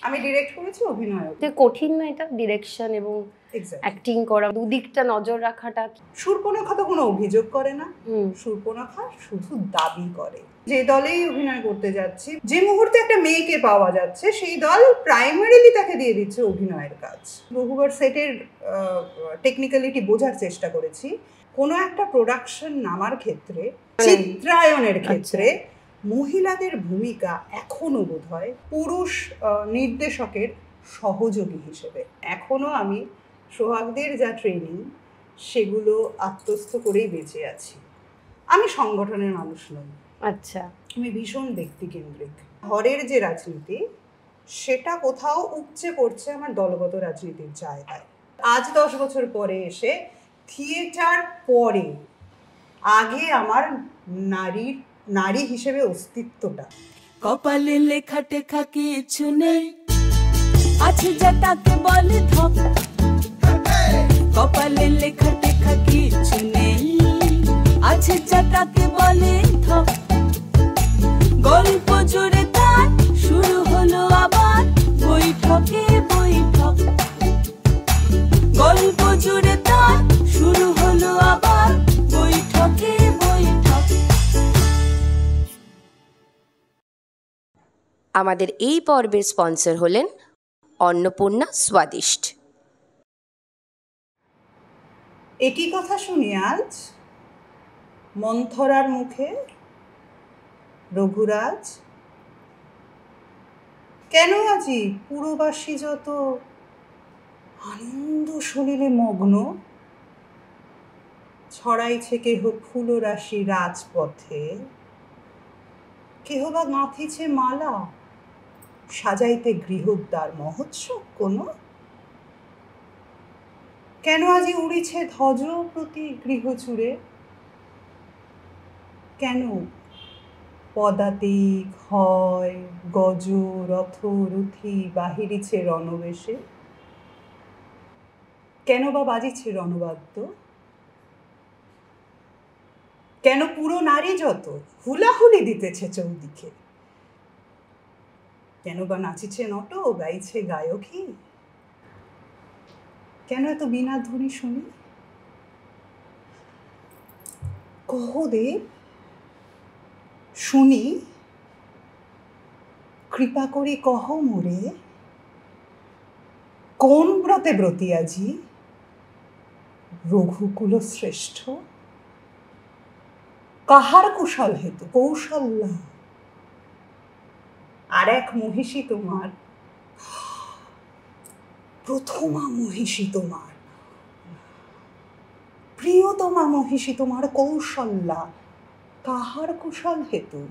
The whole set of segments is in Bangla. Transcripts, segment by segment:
আমি ডিরেক্ট করেছি, অভিনয়। কঠিন না এটা, ডিরেকশন এবং অ্যাক্টিং করা, দুদিকটা নজর রাখাটা? শূর্পণখা তো কোনো অভিযোগ করে না, শূর্পণখা শুধু দাবি করে। যে দলেই অভিনয় করতে যাচ্ছি, যে মুহূর্তে একটা মেয়েকে পাওয়া যাচ্ছে, সেই দল প্রাইমারিলি তাকে দিয়ে দিচ্ছে অভিনয়ের কাজ। বহুবার সেটের টেকনিক্যালিটি বোঝার চেষ্টা করেছি। কোনো একটা প্রোডাকশন নামার ক্ষেত্রে, চিত্রায়নের ক্ষেত্রে মহিলাদের ভূমিকা এখনো বোধহয় পুরুষ নির্দেশকের সহযোগী হিসেবে। এখনো আমি সোহাগদের যা ট্রেনিং সেগুলো আত্মস্থ করেই বেঁচে আছি। আমি সংগঠনের মানুষ নই। আচ্ছা, আমি ভীষণ ব্যক্তিকেন্দ্রিক। ঘরের যে রাজনীতি সেটা কোথাও উপচে পড়ছে আমার দলগত রাজনীতির জায়গায়। আজ 10 বছর পরে এসে থিয়েটার পরে, আগে আমার নারী হিসেবে অস্তিত্বটা। কপালে লেখা টেখা কিছু নেই, আছে যা তাকে বলে ধপ। কপালে লেখা টেখা কিছু নেই, আছে যা তাকে বলে ধপ। গল্প জুড়ে তার শুরু হলো আবার বৈঠকে বৈঠক। গল্প জুড়ে তার শুরু হলো আবার বৈঠকে বৈঠক। আমাদের এই পর্বের স্পন্সর হলেন অন্নপূর্ণা স্বাদিষ্ট। একই কথা শুনি আজ মন্থরার মুখে, রঘুরাজ। কেন আজি পুরবাসী যত আনন্দ সলিলে মগ্ন, ছড়াইছে কেহ ফুলরাশি রাজপথে, কেহ বা গাঁথিছে মালা, সাজাইতে গৃহদ্বার মহোৎসব কোনো। কেন আজি উড়িছে ধ্বজ প্রতি গৃহচূড়ে, কেন পদাতিক হয় গজ রথ রথি বাহিরিছে রণবেশে, কেন বা বাজিছে রণবাদ্য, কেন পুরো নারী যত হুলাহুলি দিতেছে চৌদিকে, কেন বা নাচিছে নট গাইছে গায়কী, কেন এত বীণা ধ্বনি শুনি। কহ দেব শুনি, কৃপা করি কহ মোরে, কোন ব্রতে ব্রতী আজি রঘুকুল শ্রেষ্ঠ, কাহার কুশল হেতু কৌশল্যা, আর এক মহিষী তোমার, প্রথমা মহিষী তোমার, প্রিয়তমা মহিষী তোমার কৌশল্যা, কাহার কুশল হেতু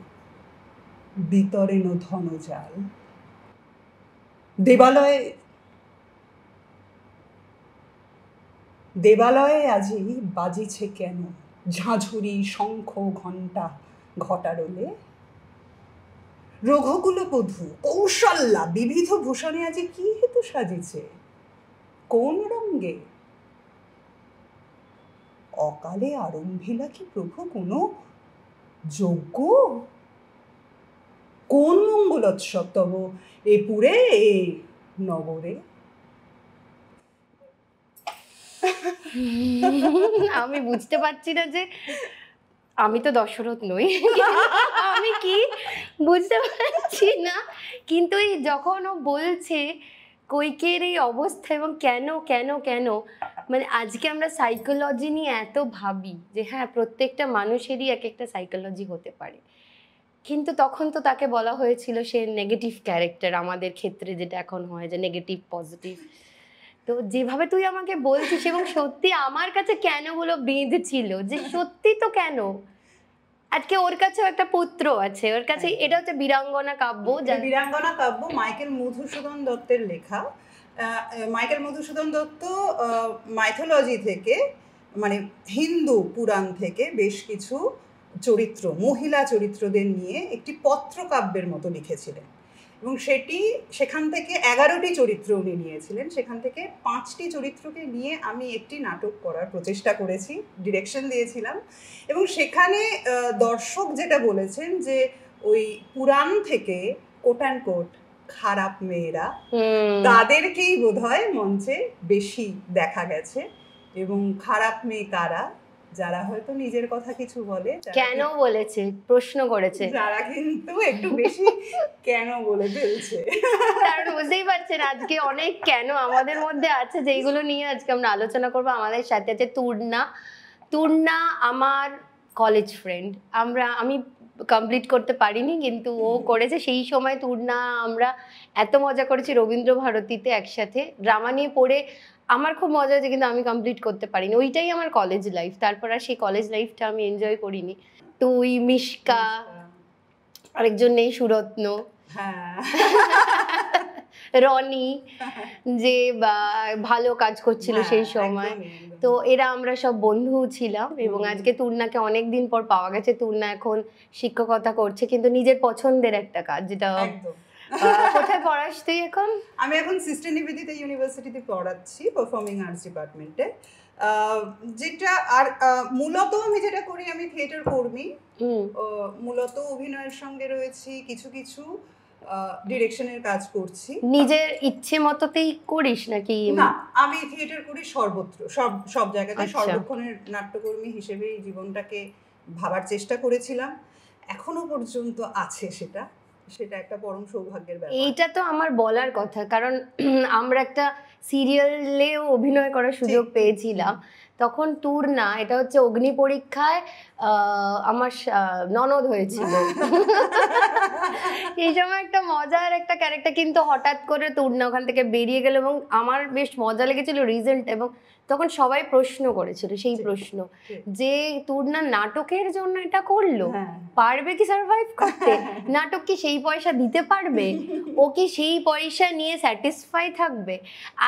বিতরেণ ধনজাল। দেবালয়ে আজি বাজিছে কেন ঝাঁঝুরি শঙ্খ ঘণ্টা ঘটারোলে, রঘুকুল বধূ কৌশল্যা বিবিধ ভূষণে আজি কি হেতু সাজিছে, কোন রঙ্গে। অকালে আরম্ভিলা কি প্রভু কোনো যজ্ঞ, কোন মঙ্গলোৎসব তব এ পুরে এ নগরে। আমি বুঝতে পারছি না যে আমি তো দশরথ নই, আমি কি বুঝতে পারছি না। কিন্তু এই যখন ও বলছে কৈকের এই অবস্থা এবং কেন কেন কেন, মানে আজকে আমরা সাইকোলজি নিয়ে এত ভাবি যে হ্যাঁ প্রত্যেকটা মানুষেরই এক একটা সাইকোলজি হতে পারে, কিন্তু তখন তো তাকে বলা হয়েছিল সে নেগেটিভ ক্যারেক্টার, আমাদের ক্ষেত্রে যেটা এখন হয় যে নেগেটিভ পজিটিভ। তো যেভাবে তুই আমাকে বলছিস এবং সত্যি আমার কাছে কেন গুলো বেঁধেছিল যে সত্যি তো কেন, আজকে ওর কাছেও একটা পুত্র আছে, ওর কাছে এটা হচ্ছে বীরাঙ্গনা কাব্য। বীরাঙ্গনা কাব্য মাইকেল মধুসূদন দত্তের লেখা। মাইকেল মধুসূদন দত্ত মাইথোলজি থেকে, মানে হিন্দু পুরাণ থেকে বেশ কিছু চরিত্র, মহিলা চরিত্রদের নিয়ে একটি পত্রকাব্যের মতো লিখেছিলেন, এবং সেখান থেকে 11টি চরিত্র উনি নিয়েছিলেন। সেখান থেকে 5টি চরিত্রকে নিয়ে আমি একটি নাটক করার প্রচেষ্টা করেছি, ডিরেকশন দিয়েছিলাম। এবং সেখানে দর্শক যেটা বলেছেন যে ওই পুরাণ থেকে কোট অ্যান্ড কোট খারাপ মেয়েরা, তাদেরকেই বোধহয় মঞ্চে বেশি দেখা গেছে। এবং খারাপ মেয়ে কারা? যারা হয়তো নিজের কথা কিছু বলে, কেন বলেছে প্রশ্ন করেছে, যারা কিন্তু একটু বেশি কেন বলে ফেলছে। কারণ বুঝতেই পারছেন আজকে অনেক কেন আমাদের মধ্যে আছে, যেগুলো নিয়ে আজকে আমরা আলোচনা করবো। আমাদের সাথে আছে তুর্না আমার কলেজ ফ্রেন্ড। আমি কমপ্লিট করতে পারিনি, কিন্তু ও করেছে। সেই সময় তুর্না আমরা এত মজা করেছি রবীন্দ্র ভারতীতে একসাথে ড্রামা নিয়ে পড়ে। আমার খুব মজা হয়েছে, কিন্তু আমি কমপ্লিট করতে পারিনি। ওইটাই আমার কলেজ লাইফ। তারপর আর সেই কলেজ লাইফটা আমি এনজয় করিনি। তুই, মিশকা, আরেকজন নেই সুরত্ন, রনি, যে ভালো কাজ করছিল সেই সময়। তো এরা আমরা সব বন্ধু ছিলাম। এবং আজকে তুর্নাকে অনেকদিন পর পাওয়া গেছে। তুর্না এখন শিক্ষকতা করছে, কিন্তু নিজের পছন্দের একটা কাজ, যেটা কোথায় পড়াস তুই এখন? আমি এখন সিস্টার নিবেদিতা ইউনিভার্সিটিতে পড়াচ্ছি, পারফর্মিং আর্টস ডিপার্টমেন্টে। যেটা আর মূলত আমি যেটা করি, আমি থিয়েটার কর্মী। মূলত অভিনয়ের সঙ্গে রয়েছি, কিছু কিছু ডিরেকশনের কাজ করছি। নিজের ইচ্ছে মতোতেই করিস নাকি? না, আমি থিয়েটার করি সর্বত্র, সব জায়গাতে। সর্বক্ষণের নাট্যকর্মী হিসেবে জীবনটাকে ভাবার চেষ্টা করেছিলাম, এখনো পর্যন্ত আছে সেটা একটা পরম সৌভাগ্যের ব্যাপার। এইটা তো আমার বলার কথা, কারণ আমরা একটা সিরিয়ালেও অভিনয় করার সুযোগ পেয়েছিলাম তখন। তুর্না, এটা হচ্ছে অগ্নি পরীক্ষায় আমার ননদ হয়েছিল। এই সময় একটা মজার একটা ক্যারেক্টার, কিন্তু হঠাৎ করে তুর্না ওখান থেকে বেরিয়ে গেল এবং আমার বেশ মজা লেগেছিল রিজেন্ট। এবং তখন সবাই প্রশ্ন করেছিল সেই প্রশ্ন, যে তুর্না নাটকের জন্য এটা করলো, পারবে কি সার্ভাইভ করতে? নাটক কি সেই পয়সা দিতে পারবে? ও কি সেই পয়সা নিয়ে স্যাটিসফাই থাকবে?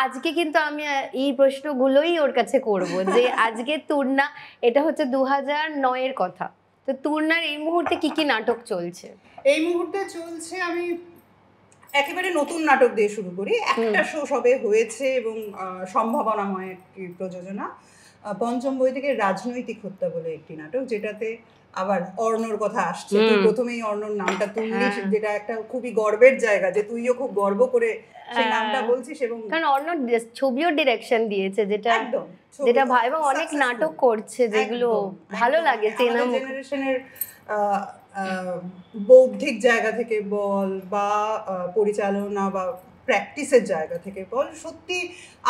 আজকে কিন্তু আমি এই প্রশ্নগুলোই ওর কাছে করব, যে আজকে তুর্না, এটা হচ্ছে 2009-এর কথা, তো তুর্নার এই মুহূর্তে কি কি নাটক চলছে? এই মুহূর্তে চলছে, আমি একেবারে নতুন নাটক দিয়ে শুরু করি। একটা শো সবে হয়েছে এবং সম্ভাবনাময় একটি প্রযোজনা। পঞ্চম বই থেকে রাজনৈতিক হত্যা বলে একটি নাটক, যেটাতে আবার অর্ণর কথা আসছে। তুই প্রথমেই অর্ণর নামটা তুললি, যেটা একটা খুবই গর্বের জায়গা, যে তুইও খুব গর্ব করে সেই নামটা বলছিস। এবং কারণ অর্ণ ছবিও ডিরেকশন দিয়েছে, যেটা এবং অনেক নাটক করছে, যেগুলো ভালো লাগে। জেনারেশনের বৌদ্ধিক জায়গা থেকে বল, বা পরিচালনা বা প্র্যাকটিসের জায়গা থেকে বল, সত্যি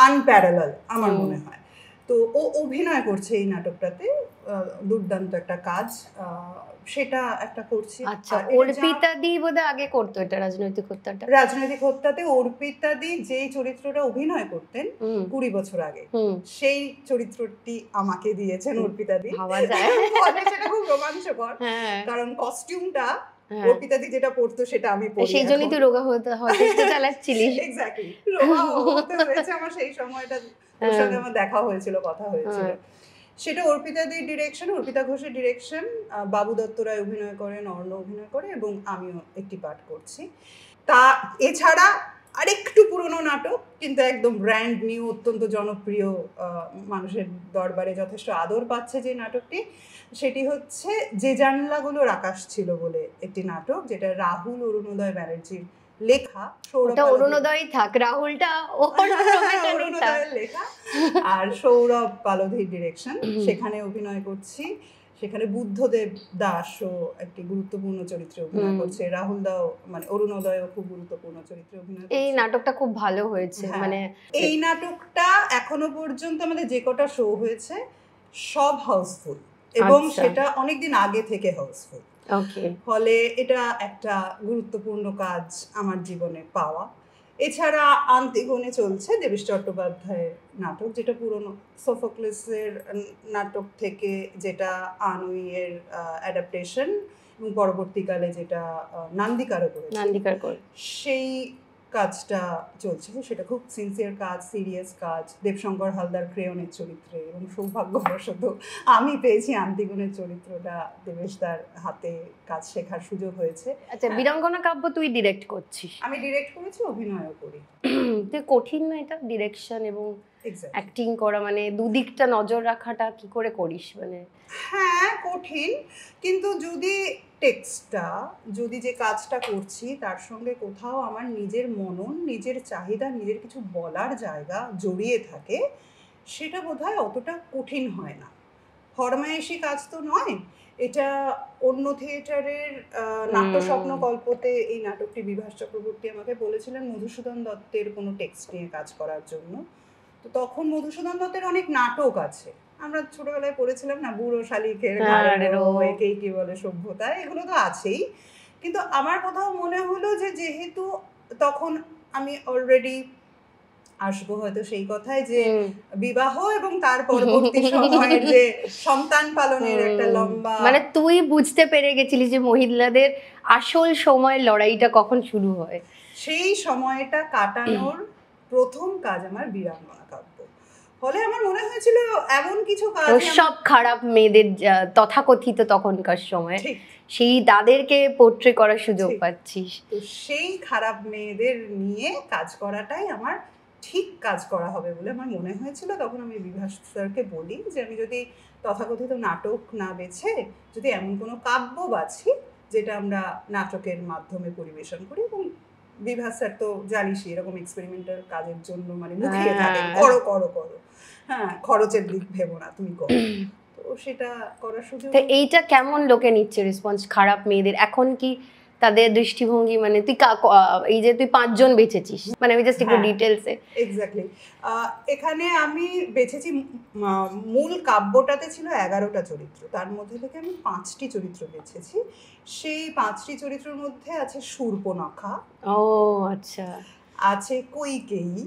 আনপ্যারালাল আমার মনে হয়। তো ও অভিনয় করছে এই নাটকটাতে, দুর্দান্ত একটা কাজ, সেটা একটা করছি। আচ্ছা, অর্পিতা দি বোধহয় আগে করতো এটা, রাজনৈতিক হত্যাতে অর্পিতা দি যেই চরিত্রটা অভিনয় করতেন 20 বছর আগে, সেই চরিত্রটি আমাকে দিয়েছেন অর্পিতা দি। ভাবা যায়, সেটা খুব রোমাঞ্চকর, কারণ কস্টিউমটা অর্পিতা দি যেটা পড়তো সেটা আমি পড়ি। সেই জন্যই তো রোগা হতে চালাচ্ছিলিস। এক্স্যাক্টলি, রোগা হতে হয়েছে আমার সেই সময়টা। ওর সঙ্গে আমার দেখা হয়েছিল, কথা হয়েছিল। সেটা অর্পিতা দির ডিরেকশন, অর্পিতা ঘোষের ডিরেকশন। বাবু দত্ত রায় অভিনয় করেন, অর্ণ অভিনয় করে, এবং আমিও একটি পাঠ করছি। তা এছাড়া আরেকটু পুরনো নাটক, কিন্তু একদম ব্র্যান্ড নিউ, অত্যন্ত জনপ্রিয়, মানুষের দরবারে যথেষ্ট আদর পাচ্ছে যে নাটকটি, সেটি হচ্ছে যে জানলাগুলোর আকাশ ছিল বলে একটি নাটক, যেটা রাহুল অরুণোদয় ব্যানার্জির লেখা। অরুণোদয় থাক, রাহুলটা অরুণোদয়ের লেখা, আর সৌরভ পালোধির ডিরেকশন। সেখানে অভিনয় করছি। সেখানে বুদ্ধদেব দাসও একটি গুরুত্বপূর্ণ চরিত্রে অভিনয় করছে, রাহুল দাও, মানে অরুণোদয়ও খুব গুরুত্বপূর্ণ চরিত্রে অভিনয় করছে। এই নাটকটা খুব ভালো হয়েছে। মানে এই নাটকটা এখনো পর্যন্ত আমাদের যে কটা শো হয়েছে সব হাউসফুল, এবং সেটা অনেকদিন আগে থেকে হাউসফুল। ফলে এটা একটা গুরুত্বপূর্ণ কাজ আমার জীবনে পাওয়া। এছাড়া আন্তিগণে চলছে দেবেশ চট্টোপাধ্যায়ের নাটক, যেটা পুরনো সোফোক্লেসের নাটক থেকে, যেটা আনুইয়ের অ্যাডাপ্টেশন, এবং পরবর্তীকালে যেটা নান্দিকার করে সেই কাজটা চলছে। সেটা খুব সিনসিয়ার কাজ, সিরিয়াস কাজ, দেবশঙ্কর হালদার ক্রেয়নের চরিত্রে, এবং সৌভাগ্যবশত আমি পেয়েছি আন্তিগণের চরিত্রটা দেবেশদার হাতে কাজ শেখার সুযোগ হয়েছে। আচ্ছা, বীরাঙ্গনা কাব্য তুই ডিরেক্ট করছিস? আমি ডিরেক্ট করেছি, অভিনয়ও করি। তুই কঠিন না এটা ডিরেকশন এবং অ্যাক্টিং করা, মানে দুদিকটা নজর রাখাটা কি করে করিস? মানে হ্যাঁ কঠিন, কিন্তু যদি টেক্সটটা, যদি যে কাজটা করছি তার সঙ্গে কোথাও আমার নিজের মনন, নিজের চাহিদা, নিজের কিছু বলার জায়গা জড়িয়ে থাকে, সেটা বোধহয় অতটা কঠিন হয় না। ফরমায়েশি কাজ তো নয় এটা। অন্য থিয়েটারের নাট্যস্বপ্ন গল্পতে এই নাটকটি বিভাস চক্রবর্তী আমাকে বলেছিলেন মধুসূদন দত্তের কোনো টেক্সট নিয়ে কাজ করার জন্য। তো তখন মধুসূদন দত্তের অনেক নাটক আছে, আমরা ছোটবেলায় পড়েছিলাম না, বুড়ো শালিকের একেই কি বলে সভ্যতা, এগুলো তো আছেই। কিন্তু আমার কোথাও মনে হলো যে যেহেতু তখন আমি অলরেডি আসবো হয়তো সেই কথায় যে বিবাহ এবং তার পরবর্তী সময়ের যে সন্তান পালনের একটা লম্বা, মানে তুই বুঝতে পেরে গেছিলি যে মহিলাদের আসল সময়ের লড়াইটা কখন শুরু হয়, সেই সময়টা কাটানোর প্রথম কাজ আমার বীরাঙ্গনা কাব্য। ফলে আমার মনে হয়েছিল এমন কিছু কাজ, সব খারাপ মেয়েদের তথাকথিত তখনকার সময়, সেই তাদেরকে পোট্রে করার সুযোগ পাচ্ছিস। তো সেই খারাপ মেয়েদের নিয়ে কাজ করাটাই আমার ঠিক কাজ করা হবে বলে আমার মনে হয়েছিল। তখন আমি বিভাস স্যারকে বলি যে আমি যদি তথাকথিত নাটক না বেছে যদি এমন কোনো কাব্য বাছি যেটা আমরা নাটকের মাধ্যমে পরিবেশন করি, এবং বিভাস স্যার তো জানিসই এরকম এক্সপেরিমেন্টাল কাজের জন্য মানে মুখিয়ে থাকেন, করো করো করো, হ্যাঁ খরচের দিক ভেবো না, তুমি করো। তো সেটা করার সুযোগ। এইটা কেমন লোকে নিচ্ছে রেসপন্স খারাপ মেয়েদের? এখন কি তাদের দৃষ্টিভঙ্গি, মানে তুই এই যে তুই 5 জন বেছেছিস, মানে আমি জাস্ট একটু ডিটেইলসে। এক্স্যাক্টলি, এখানে আমি বেছেছি, মূল কাব্যটাতে ছিল 11টা চরিত্র, তার মধ্যে থেকে আমি 5টি চরিত্র বেছেছি। সেই 5টি চরিত্রের মধ্যে আছে শূর্পণখা, ও আচ্ছা, আছে কৈকেয়ী,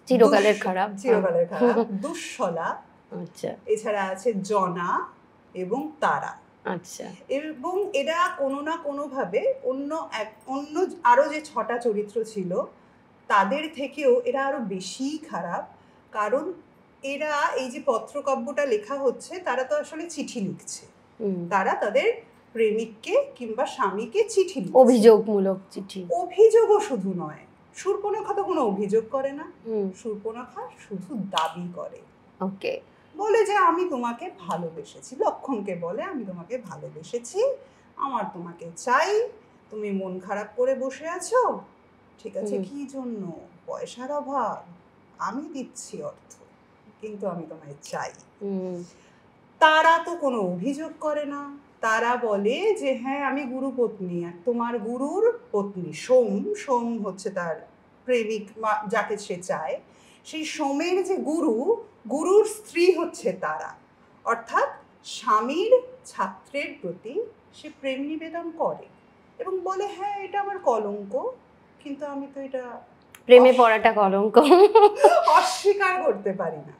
চিরকালের খারাপ, দুঃশলা, আচ্ছা, এছাড়া আছে জনা এবং তারা। আচ্ছা, এবং এরা কোনো না কোনোভাবে অন্য আরো যে 6টা চরিত্র ছিল তাদের থেকেও এরা আরো বেশি খারাপ। কারণ এরা এই যে পত্রকাব্যটা লেখা হচ্ছে, তারা তো আসলে চিঠি লিখছে, তারা তাদের প্রেমিককে কিংবা স্বামীকে চিঠি লিখছে, অভিযোগমূলক চিঠি। অভিযোগও শুধু নয়, শূর্পণখা তো কোনো অভিযোগ করে না, শূর্পণখা শুধু দাবি করে। ওকে, বলে যে আমি তোমাকে ভালোবেসেছি, লক্ষণকে বলে আমি তোমাকে ভালোবেসেছি, আমার তোমাকে চাই, তুমি মন খারাপ করে বসে আছো, ঠিক আছে, কি জন্য? পয়সার অভাব, আমি দিচ্ছি অর্থ, কিন্তু আমি তোমায় চাই। তারা তো কোনো অভিযোগ করে না, তারা বলে যে হ্যাঁ আমি গুরুপত্নী, তোমার গুরুর পত্নী, সোম হচ্ছে তার প্রেমিক, যাকে সে চায়। সেই সোমের যে গুরুর স্ত্রী হচ্ছে তারা, অর্থাৎ স্বামীর ছাত্রের প্রতি সে প্রেম নিবেদন করে এবং বলে হ্যাঁ এটা আমার কলঙ্ক, কিন্তু আমি তো এটা প্রেমে পড়াটা কলঙ্ক অস্বীকার করতে পারি না।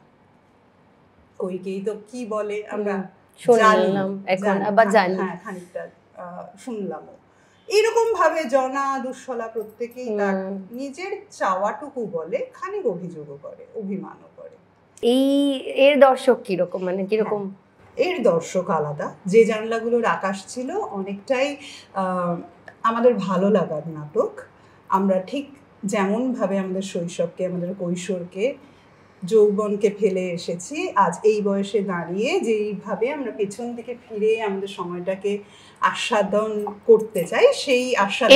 কৈকেয়ী তো কি বলে আমরা শুনলাম, এখন আবার জানি, হ্যাঁ খানিকটা শুনলামও। এরকম ভাবে জনা, দুঃশলা প্রত্যেকেই তার নিজের চাওয়াটুকু বলে, খানিক অভিযোগও করে, অভিমানও করে। এর দর্শক কিরকম, মানে কিরকম? এর দর্শক আলাদা। যে জানলাগুলোর আকাশ ছিল অনেকটাই আমাদের ভালো লাগার নাটক। আমরা ঠিক যেমনভাবে আমাদের শৈশবকে, আমাদের কৈশোরকে, যৌবনকে ফেলে এসেছি, আজ এই বয়সে দাঁড়িয়ে যেইভাবে আমরা পেছন দিকে ফিরে আমাদের সময়টাকে আস্বাদন করতে চাই, সেই আস্বাদন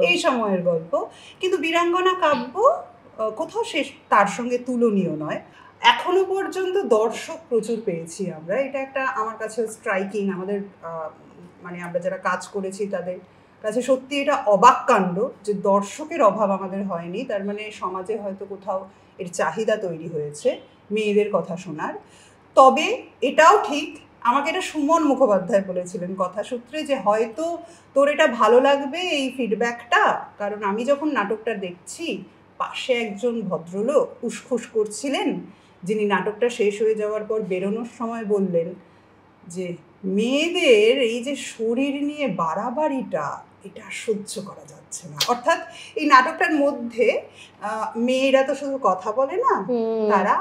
এই সময়ের গল্প। কিন্তু বীরাঙ্গনা কাব্য কোথাও শেষ তার সঙ্গে তুলনীয় নয়। এখনো পর্যন্ত দর্শক প্রচুর পেয়েছি আমরা, এটা একটা আমার কাছে স্ট্রাইকিং। আমাদের মানে আমরা যারা কাজ করেছি তাদের কাছে সত্যি এটা অবাক কাণ্ড যে দর্শকের অভাব আমাদের হয়নি। তার মানে সমাজে হয়তো কোথাও এর চাহিদা তৈরি হয়েছে মেয়েদের কথা শোনার। তবে এটাও ঠিক, আমাকে এটা সুমন মুখোপাধ্যায় বলেছিলেন কথাসূত্রে, যে হয়তো তোর এটা ভালো লাগবে এই ফিডব্যাকটা, কারণ আমি যখন নাটকটা দেখছি পাশে একজন ভদ্রলোক উসখুস করছিলেন, যিনি নাটকটা শেষ হয়ে যাওয়ার পর বেরোনোর সময় বললেন যে মেয়েদের এই যে শরীর নিয়ে বাড়াবাড়িটা, এটা সহ্য করা যাচ্ছে না। অর্থাৎ এই নাটকটার মধ্যে মেয়েরা তো শুধু কথা বলে না, তারা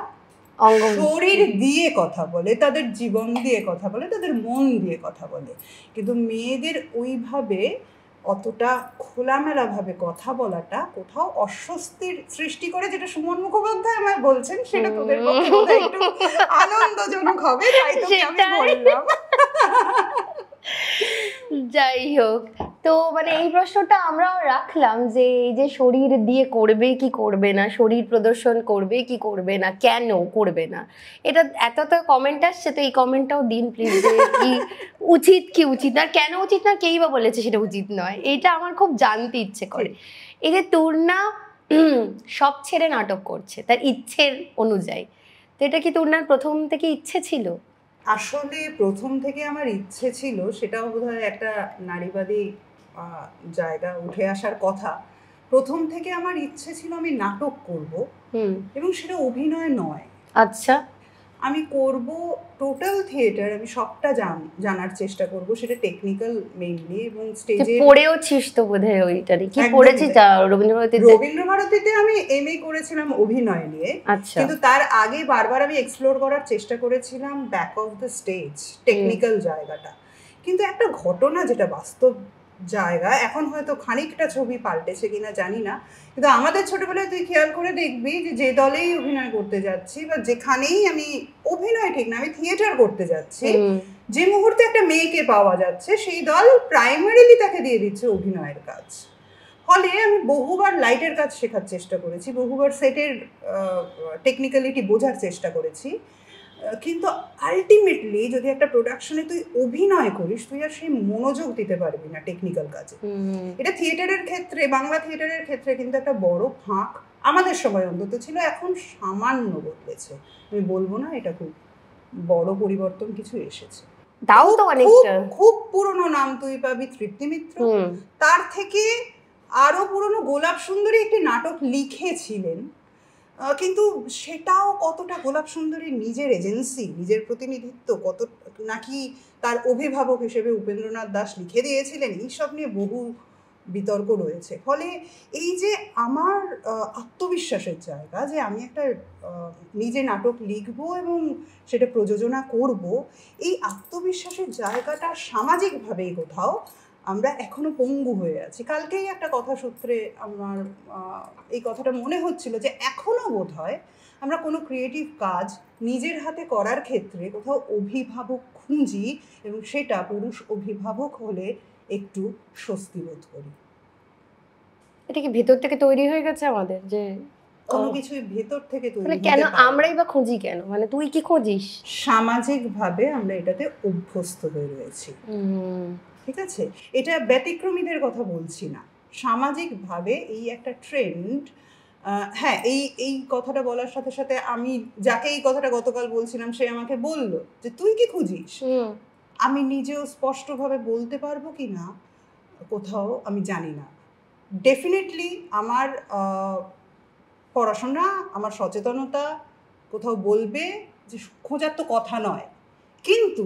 শরীর দিয়ে কথা বলে, তাদের জীবন দিয়ে কথা বলে, তাদের মন দিয়ে কথা বলে। কিন্তু মেয়েদের ওইভাবে অতটা খোলামেলা ভাবে কথা বলাটা কোথাও অস্বস্তির সৃষ্টি করে, যেটা সুমন মুখোপাধ্যায় আমায় বলছেন, সেটা তোদের পক্ষে বোধহয় একটু আনন্দজনক হবে, তাই তোকে আমি বললাম। যাই হোক, তো মানে এই প্রশ্নটা আমরাও রাখলাম যে এই যে শরীর দিয়ে করবে কি করবে না, শরীর প্রদর্শন করবে কি করবে না, কেন করবে না, এটা এত কমেন্ট আসছে, তো এই কমেন্টটাও দিন প্লিজ, যে কি উচিত কি উচিত না, কেন উচিত না, কেই বা বলেছে সেটা উচিত নয়, এটা আমার খুব জানতে ইচ্ছে করে। এই যে তূর্ণা সব ছেড়ে নাটক করছে তার ইচ্ছের অনুযায়ী, তো এটা কি তূর্ণার প্রথম থেকে ইচ্ছে ছিল? আসলে প্রথম থেকে আমার ইচ্ছে ছিল, সেটাও বোধহয় একটা নারীবাদী জায়গা উঠে আসার কথা। প্রথম থেকে আমার ইচ্ছে ছিল আমি নাটক করব, এবং সেটা অভিনয় নয়। আচ্ছা, আমি করব টোটাল থিয়েটার, আমি সবটা জানার চেষ্টা করব, সেটা টেকনিক্যাল মেইনলি, এবং স্টেজে পড়েওছিস তো বোধহয় ওইটারই, কি পড়েছিস রবীন্দ্রভারতীতে? আমি এমএ করেছিলাম অভিনয় নিয়ে। আচ্ছা, কিন্তু তার আগে বারবার আমি এক্সপ্লোর করার চেষ্টা করেছিলাম back of the stage, technical জায়গাটা। কিন্তু একটা ঘটনা, যেটা বাস্তব জায়গা, এখন হয়তো খানিকটা ছবি পাল্টেছে কিনা জানি না, কিন্তু আমাদের ছোটবেলায় তুই খেয়াল করে দেখবি যে দলেই অভিনয় করতে যাচ্ছি, বা যেখানেই আমি অভিনয় ঠিক না, আমি থিয়েটার করতে যাচ্ছি, যে মুহূর্তে একটা মেয়েকে পাওয়া যাচ্ছে, সেই দল প্রাইমারিলি তাকে দিয়ে দিচ্ছে অভিনয়ের কাজ। ফলে আমি বহুবার লাইটের কাজ শেখার চেষ্টা করেছি, বহুবার সেটের টেকনিক্যালিটি বোঝার চেষ্টা করেছি, কিন্তু আলটিমেটলি যদি একটা প্রোডাকশনে তুই অভিনয় করিস, তুই আর সেই মনোযোগ দিতে পারবি না টেকনিক্যাল কাজে। এটা থিয়েটারের ক্ষেত্রে, বাংলা থিয়েটারের ক্ষেত্রে কিন্তু একটা বড় ফাঁক আমাদের সময় অন্তত ছিল, এখন সামান্য বদলেছে। আমি বলবো না এটা খুব বড় পরিবর্তন কিছু এসেছে। তাও তো অনেকটা, খুব পুরনো নাম তুই পাবি তৃপ্তি মিত্র, তার থেকে আরো পুরনো গোলাপ সুন্দরী একটি নাটক লিখেছিলেন, কিন্তু সেটাও কতটা গোলাপ সুন্দরীর নিজের এজেন্সি, নিজের প্রতিনিধিত্ব, কত নাকি তার অভিভাবক হিসেবে উপেন্দ্রনাথ দাস লিখে দিয়েছিলেন, এইসব নিয়ে বহু বিতর্ক রয়েছে। ফলে এই যে আমার আত্মবিশ্বাসের জায়গা, যে আমি একটা নিজে নাটক লিখবো এবং সেটা প্রযোজনা করব, এই আত্মবিশ্বাসের জায়গাটা সামাজিকভাবেই কোথাও আমরা এখনো পঙ্গু হয়ে আছি। কালকেই একটা কথা সূত্রে আমার এই কথাটা মনে হচ্ছিল, যে এখনো বোধহয় আমরা কোনো ক্রিয়েটিভ কাজ নিজের হাতে করার ক্ষেত্রে কোথাও অভিভাবক খুঁজি, এবং সেটা পুরুষ অভিভাবক হলে একটু স্বস্তি বোধ করি। এটা কি ভেতর থেকে তৈরি হয়ে গেছে আমাদের, যে কোনো কিছুই ভেতর থেকে তৈরি? কেন আমরাই বা খুঁজি কেন? মানে তুই কি খুঁজিস? সামাজিকভাবে আমরা এটাতে অভ্যস্ত হয়ে রয়েছি, ঠিক আছে? এটা ব্যতিক্রমীদের কথা বলছি না, সামাজিকভাবে এই একটা ট্রেন্ড। হ্যাঁ, এই কথাটা বলার সাথে সাথে আমি যাকে এই কথাটা গতকাল বলছিলাম, সে আমাকে বলল যে তুই কি খুঁজিস। আমি নিজেও স্পষ্টভাবে বলতে পারবো কি না কোথাও আমি জানি না। ডেফিনেটলি আমার পড়াশোনা, আমার সচেতনতা কোথাও বলবে যে খোঁজার তো কথা নয়, কিন্তু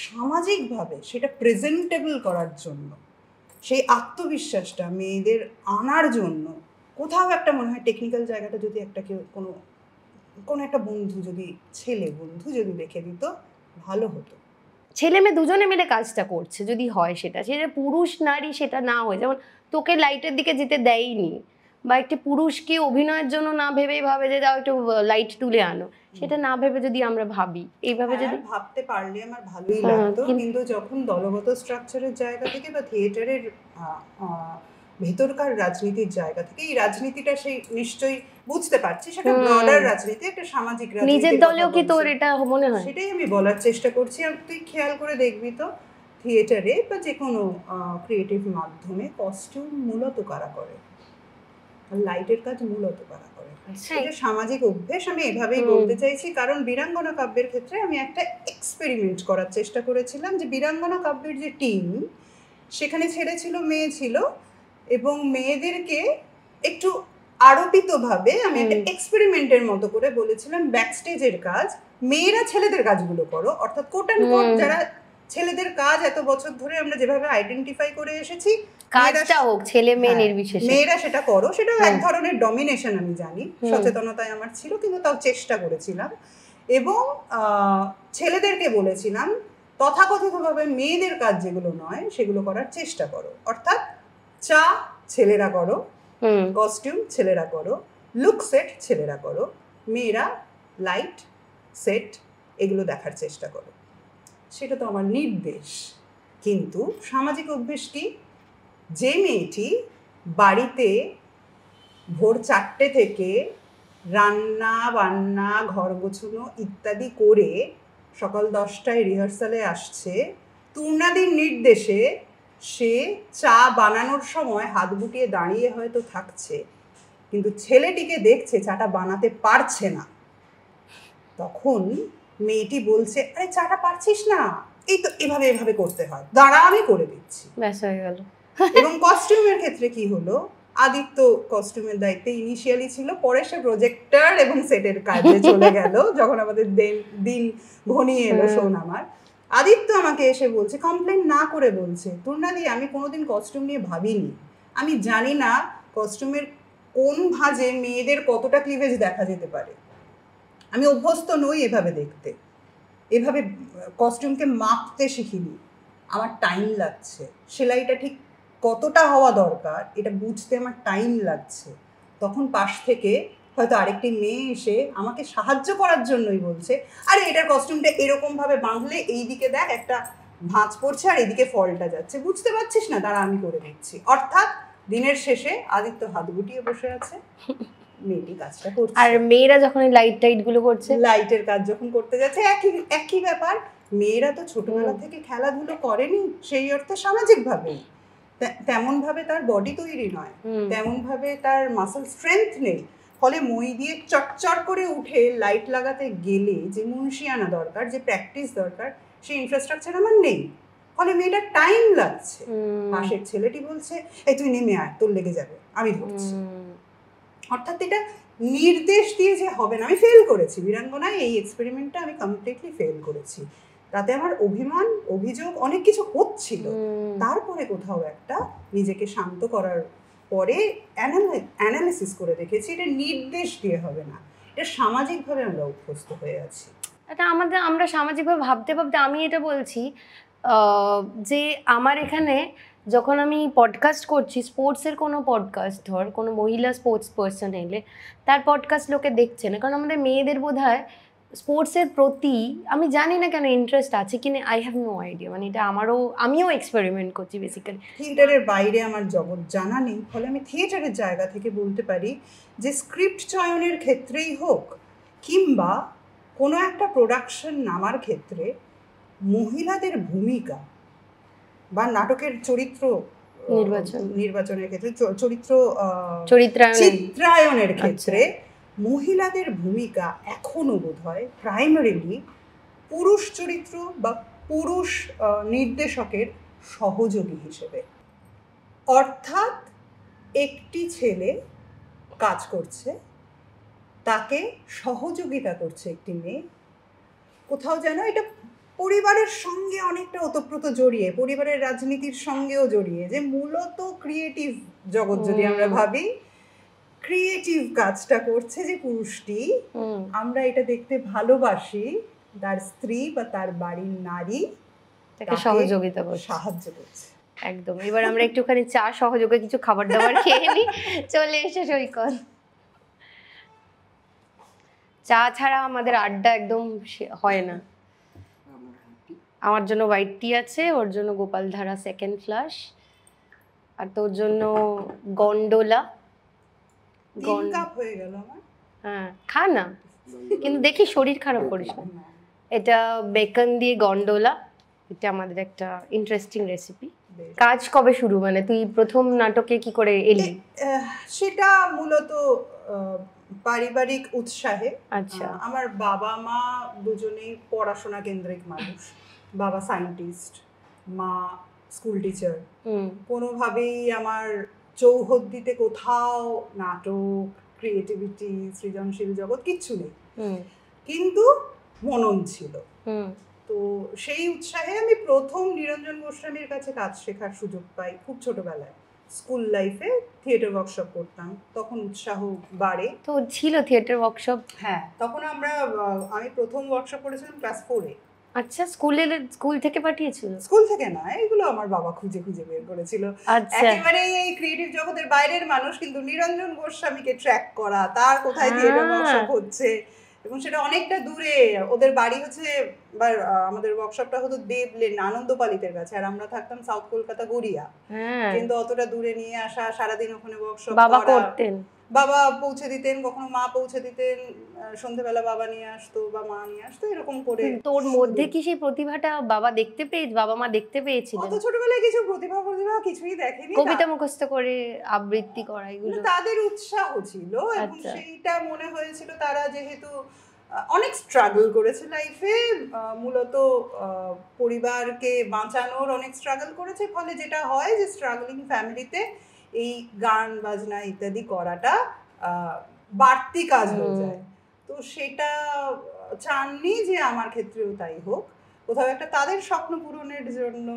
সামাজিকভাবে সেটা প্রেজেন্টেবল করার জন্য, সেই আত্মবিশ্বাসটা মেয়েদের আনার জন্য কোথাও একটা মনে হয় টেকনিক্যাল জায়গাটা যদি একটা কেউ কোনো একটা বন্ধু, যদি ছেলে বন্ধু যদি রেখে দিত, ভালো হতো। ছেলে মেয়ে দুজনে মিলে কাজটা করছে যদি হয়, সেটা পুরুষ নারী সেটা না হয়, যেমন তোকে লাইটের দিকে যেতে দেয়নি, বা একটি পুরুষকে অভিনয়ের জন্য না ভেবেই ভাবে যে যাও একটু লাইট তুলে আনো, সেটা না ভেবে যদি আমরা ভাবি, এইভাবে যদি ভাবতে পারলে আমার ভালোই লাগতো। কিন্তু যখন দলগত স্ট্রাকচারের জায়গা থেকে বা থিয়েটারের ভেতরকার রাজনীতির জায়গা থেকে, এই রাজনীতিটা সেই নিশ্চয়ই বুঝতে পারছি, সেটা ব্রডার রাজনীতি, একটা সামাজিক রাজনীতি। নিজের দলেও কি তোর এটা মনে হয়? সেটাই আমি বলার চেষ্টা করছি। আর তুই খেয়াল করে দেখবি তো, থিয়েটারে বা যে কোনো ক্রিয়েটিভ মাধ্যমে কস্টিউম মূলত কারা করে, লাইটের কাজ মূলত কারা করে, এটা সামাজিক অভ্যেস। আমি এভাবেই বলতে চাইছি, কারণ বীরাঙ্গনা কাব্যের ক্ষেত্রে আমি একটা এক্সপেরিমেন্ট করার চেষ্টা করেছিলাম, যে বীরাঙ্গনা কাব্যের যে টিম, সেখানে ছেলে ছিল, মেয়ে ছিল, এবং মেয়েদেরকে একটু আরোপিতভাবে আমি একটা এক্সপেরিমেন্টের মতো করে বলেছিলাম, ব্যাকস্টেজের কাজ মেয়েরা ছেলেদের কাজগুলো করো, অর্থাৎ কোট অ্যান্ড কোট যারা ছেলেদের কাজ এত বছর ধরে আমরা যেভাবে আইডেন্টিফাই করে এসেছি, কাজটা হোক ছেলে মেয়ে নির্বিশেষে, মেয়েরা সেটা করো। সেটাও এক ধরনের ডমিনেশন, আমি জানি, সচেতনতায় আমার ছিল, কিন্তু তাও চেষ্টা করেছিলাম। এবং ছেলেদেরকে বলেছিলাম তথাকথিতভাবে মেয়েদের কাজ যেগুলো নয় সেগুলো করার চেষ্টা করো, অর্থাৎ চা ছেলেরা করো, কস্টিউম ছেলেরা করো, লুক সেট ছেলেরা করো, মেয়েরা লাইট সেট এগুলো দেখার চেষ্টা করো। সেটা তো আমার নির্দেশ। কিন্তু সামাজিক অভ্যেস কি? যে মেয়েটি বাড়িতে ভোর 4টে থেকে রান্না বান্না ঘর গোছানো ইত্যাদি করে সকাল 10টায় রিহার্সালে আসছে, তূর্ণাদির নির্দেশে সে চা বানানোর সময় হাত গুটিয়ে দাঁড়িয়ে হয়তো থাকছে, কিন্তু ছেলেটিকে দেখছে চাটা বানাতে পারছে না, তখন মেয়েটি বলছে আরে চাটা পারছিস না, এই তো এভাবে এভাবে করতে হয়, দাঁড়া আমি করে দিচ্ছি, ব্যাস হয়ে গেল। এবং কস্টিউমের ক্ষেত্রে কি হলো, আদিত্য কস্টিউমের দায়িত্বে ইনিশিয়ালি ছিল, পরে সে প্রজেক্টর এবং সেটের কাজে চলে গেল যখন আমাদের দিন ঘনিয়ে এলো শোন আমার। আদিত্য আমাকে এসে বলছে, কমপ্লেন না করে বলছে, তূর্ণাদি আমি কোনোদিন কস্টিউম নিয়ে ভাবিনি, আমি জানি না কস্টিউমের কোন ভাঁজে মেয়েদের কতটা ক্লিভেজ দেখা যেতে পারে, আমি অভ্যস্ত নই এভাবে দেখতে, এভাবে কস্টিউমকে মাপতে শিখিনি, আমার টাইম লাগছে, সেলাইটা ঠিক কতটা হওয়া দরকার এটা বুঝতে আমার টাইম লাগছে। তখন পাশ থেকে হয়তো আরেকটি মেয়ে এসে আমাকে সাহায্য করার জন্যই বলছে, আরে এটার কস্টিউমটা এরকমভাবে বাঁধলে এই দিকে দেখ একটা ভাঁজ পড়ছে আর এদিকে ফলটা যাচ্ছে, বুঝতে পারছিস না, দাঁড়া আমি করে দিচ্ছি। অর্থাৎ দিনের শেষে আদিত্য হাত গুটিয়ে বসে আছে, মেয়েটি কাজটা করছে, আর মেয়েরা যখন লাইট টাইট গুলো করছে, লাইটের কাজ যখন করতে যাচ্ছে একই ব্যাপার। মেয়েরা তো ছোটবেলা থেকে খেলাধুলো করেনি, সেই অর্থে সামাজিকভাবেই তেমন ভাবে তার বডি তৈরি নয়, তেমন ভাবে তার মাসল স্ট্রেংথ নেই, ফলে মই দিয়ে চটচট করে উঠে লাইট লাগাতে গেলে যে মুন্সিয়ানা দরকার, যে প্র্যাকটিস দরকার, সেই ইনফ্রাস্ট্রাকচার আমার নেই, ফলে মেয়েটার টাইম লাগছে। পাশের ছেলেটি বলছে এই তুই নেমে আয়, তোর লেগে যাবে, আমি ধরছি। অর্থাৎ এটা নির্দেশ দিয়ে যে হবে না। আমি ফেল করেছি বীরাঙ্গনায়, এই এক্সপেরিমেন্টটা আমি কমপ্লিটলি ফেল করেছি, তাতে আমার অভিমান অভিযোগ অনেক কিছু হচ্ছিল, তারপরে কোথাও একটা নিজেকে শান্ত করার পরে অ্যানালিসিস করে দেখেছি এটা নির্দেশ দিয়ে হবে না, এটা সামাজিকভাবে আমরা অভ্যস্ত হয়ে আছি। এটা আমরা সামাজিকভাবে ভাবতে ভাবতে, আমি এটা বলছি যে আমার এখানে যখন আমি পডকাস্ট করছি, স্পোর্টসের কোনো পডকাস্ট, ধর কোনো মহিলা স্পোর্টস পার্সন এলে তার পডকাস্ট লোকে দেখছে না, কারণ আমাদের মেয়েদের বোধহয় স্পোর্টসের প্রতি আমি জানি না কেন ইন্টারেস্ট আছে কিনা, আই হ্যাভ নো আইডিয়া, মানে এটা আমিও এক্সপেরিমেন্ট করছি বেসিক্যালি। থিয়েটারের বাইরে আমার জগৎ জানা নেই, ফলে আমি থিয়েটারের জায়গা থেকে বলতে পারি যে স্ক্রিপ্ট চয়নের ক্ষেত্রেই হোক কিংবা কোনো একটা প্রোডাকশন নামার ক্ষেত্রে মহিলাদের ভূমিকা বা নাটকের চরিত্র নির্বাচনের ক্ষেত্রে চিত্রায়নের ক্ষেত্রে মহিলাদের ভূমিকা এখনো বোধহয় প্রাইমারিলি পুরুষ চরিত্র বা পুরুষ নির্দেশকের সহযোগী হিসেবে। অর্থাৎ একটি ছেলে কাজ করছে, তাকে সহযোগিতা করছে একটি মেয়ে, কোথাও যেন এটা পরিবারের সঙ্গে অনেকটা ওতপ্রোত জড়িয়ে, পরিবারের রাজনীতির সঙ্গেও জড়িয়ে, যে মূলত ক্রিয়েটিভ জগৎ যদি আমরা ভাবি, ক্রিয়েটিভ কাজটা করছে যে পুরুষটি, আমরা এটা দেখতে ভালোবাসি, তার স্ত্রী বা তার বাড়ির নারী তাকে সহযোগিতা করছে, সাহায্য করছে। একদম। এবার আমরা একটুখানি চা সহযোগে কিছু খাবার দাবার খেয়ে নিই, চলে এসে সৈকত। চা ছাড়া আমাদের আড্ডা একদম হয় না। আমার জন্য হোয়াইট টি আছে, ওর জন্য গোপালধারা সেকেন্ড ফ্লাশ, আর তোর জন্য গন্ডোলা। হয়ে গেল আমার। হ্যাঁ খা না, কিন্তু দেখি শরীর খারাপ করিস না। এটা বেকন দিয়ে গন্ডোলা, এটা আমাদের একটা ইন্টারেস্টিং রেসিপি। কাজ কবে শুরু, মানে তুই প্রথম নাটকে কি করে এলি? সেটা মূলত পারিবারিক উৎসাহে। আচ্ছা। আমার বাবা মা দুজনেই পড়াশোনা কেন্দ্রিক মানুষ, বাবা সায়েন্টিস্ট, মা স্কুল টিচার। কোনোভাবেই আমার চৌহদ্দিতে কোথাও নাটক, ক্রিয়েটিভিটি, সৃজনশীল জগৎ কিচ্ছু নেই, কিন্তু মনন ছিল। তো সেই উৎসাহে আমি প্রথম নিরঞ্জন গোস্বামীর কাছে কাজ শেখার সুযোগ পাই খুব ছোটবেলায়। স্কুল লাইফে থিয়েটার ওয়ার্কশপ করতাম, তখন উৎসাহ বাড়ে। তো ছিল থিয়েটার ওয়ার্কশপ? হ্যাঁ, তখন আমি প্রথম ওয়ার্কশপ করেছিলাম ক্লাস 4-এ। আচ্ছা, স্কুল থেকে পাঠিয়েছিল? স্কুল থেকে না, এগুলো আমার বাবা খুঁজে খুঁজে বের করেছিল। আচ্ছা, একেবারে এই ক্রিয়েটিভ জগতের বাইরের মানুষ, কিন্তু নিরঞ্জন গোস্বামীকে ট্র্যাক করা, তার কোথায় থিয়েটার ওয়ার্কশপ হচ্ছে, এবং সেটা অনেকটা দূরে। ওদের বাড়ি হচ্ছে, আমাদের ওয়ার্কশপটা হতো দেবলেন আনন্দপালিতের কাছে, আর আমরা থাকতাম সাউথ কলকাতা গড়িয়া। কিন্তু অতটা দূরে নিয়ে আসা, সারাদিন ওখানে ওয়ার্কশপ বাবা করতেন। বাবা পৌঁছে দিতেন, কখনো মা পৌঁছে দিতেন, সন্ধ্যেবেলা বাবা নিয়ে আসতো বা মা নিয়ে আসতো, এরকম করে। তোর মধ্যে কি সেই প্রতিভাটা বাবা মা দেখতে পেয়েছিলেন? অত ছোটবেলায় কিছু প্রতিভা কিছুই দেখেনি। কবিতা মুখস্থ করে আবৃত্তি করা, এগুলো তাদের উৎসাহ ছিল, এবং সেইটা মনে হয়েছিল তারা যেহেতু অনেক স্ট্রাগল করেছে লাইফে, মূলত পরিবারকে বাঁচানোর অনেক স্ট্রাগল করেছে, ফলে যেটা হয় যে স্ট্রাগলিং ফ্যামিলিতে এই গান বাজনা ইত্যাদি করাটা বাড়তি কাজ হয়ে যায়। তো সেটা চাননি যে আমার ক্ষেত্রেও তাই হোক, কোথাও একটা তাদের স্বপ্ন পূরণের জন্য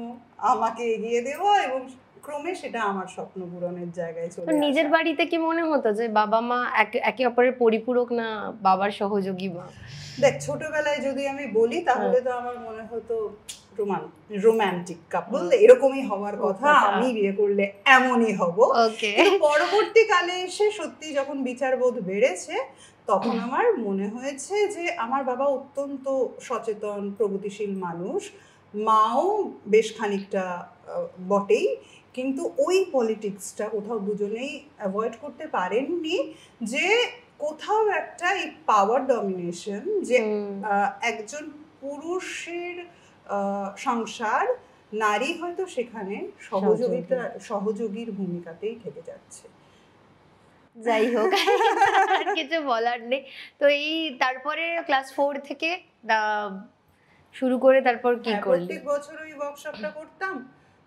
আমাকে এগিয়ে দেওয়া, এবং ক্রমে সেটা আমার স্বপ্ন পূরণের জায়গায় চলে আসা। নিজের বাড়িতে কি মনে হতো যে বাবা মা একে অপরের পরিপূরক, না বাবার সহযোগী মা? দেখ, ছোটবেলায় যদি আমি বলি তাহলে তো আমার মনে হতো রোমান্টিক কাপল, এরকমই হওয়ার কথা, আমি বিয়ে করলে এমনই হব। কিন্তু পরবর্তীকালে এসে সত্যি যখন বিচারবোধ বেড়েছে, তখন আমার মনে হয়েছে যে আমার বাবা অত্যন্ত সচেতন প্রগতিশীল মানুষ, মাও বেশ খানিকটা বটেই, কিন্তু ওই পলিটিক্সটা কোথাও দুজনেই অ্যাভয়েড করতে পারেননি, যে কোথাও একটা এই পাওয়ার ডমিনেশন, যে একজন পুরুষের সংসার, নারী হয়তো সেখানে সহযোগীর ভূমিকাতেই থেকে যাচ্ছে। যাই হোক, কিছু বলার নেই। তো এই তারপরে ক্লাস 4 থেকে শুরু করে তারপর কি করলি? প্রত্যেক বছর ওই ওয়ার্কশপটা করতাম,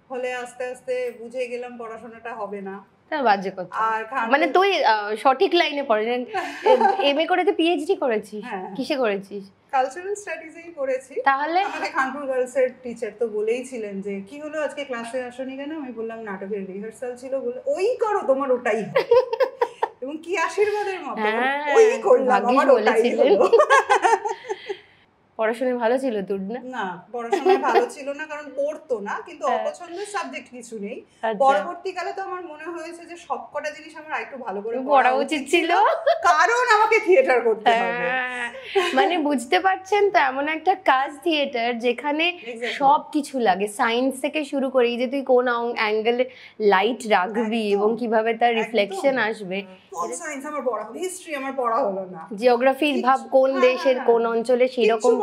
ফলে আস্তে আস্তে বুঝে গেলাম পড়াশোনাটা হবে না। বাজে কথা, মানে তুই সঠিক লাইনে পড়েন। এমএ করে তুই পিএইচডি করেছিস? কিসে করেছিস? কালচারাল স্টাডিজেই করেছি। তাহলে আমাদের খানপুর গার্লসের টিচার তো বলেইছিলেন যে কি হলো আজকে ক্লাসে আসনি কেন? আমি বললাম নাটকের রিহার্সাল ছিল। বলে ওই করো, তোমার ওটাই হবে। এবং কি আশীর্বাদের মতো ওই করলাম, আমার ওটাই হলো। পড়াশোনায় ভালো ছিল তোর? না, পড়াশোনায় ভালো ছিল না, কারণ পড়তো না, কিন্তু অপছন্দের সাবজেক্ট কিছু নেই। পরবর্তীকালে তো আমার মনে হয়েছে যে সবকটা জিনিস আমার একটু ভালো করে পড়া উচিত ছিল, কারণ আমাকে থিয়েটার করতে হবে। মানে বুঝতে পারছেন তো, এমন একটা কাজ থিয়েটার যেখানে সব কিছু লাগে, সায়েন্স থেকে শুরু করে এই যে তুই কোন অ্যাঙ্গেলে লাইট রাখবি এবং কিভাবে তার রিফ্লেকশন আসবে। সায়েন্স আমার পড়া হলো, হিস্ট্রি আমার পড়া হলো না, জিওগ্রাফির ভাব কোন দেশের কোন অঞ্চলে সেরকম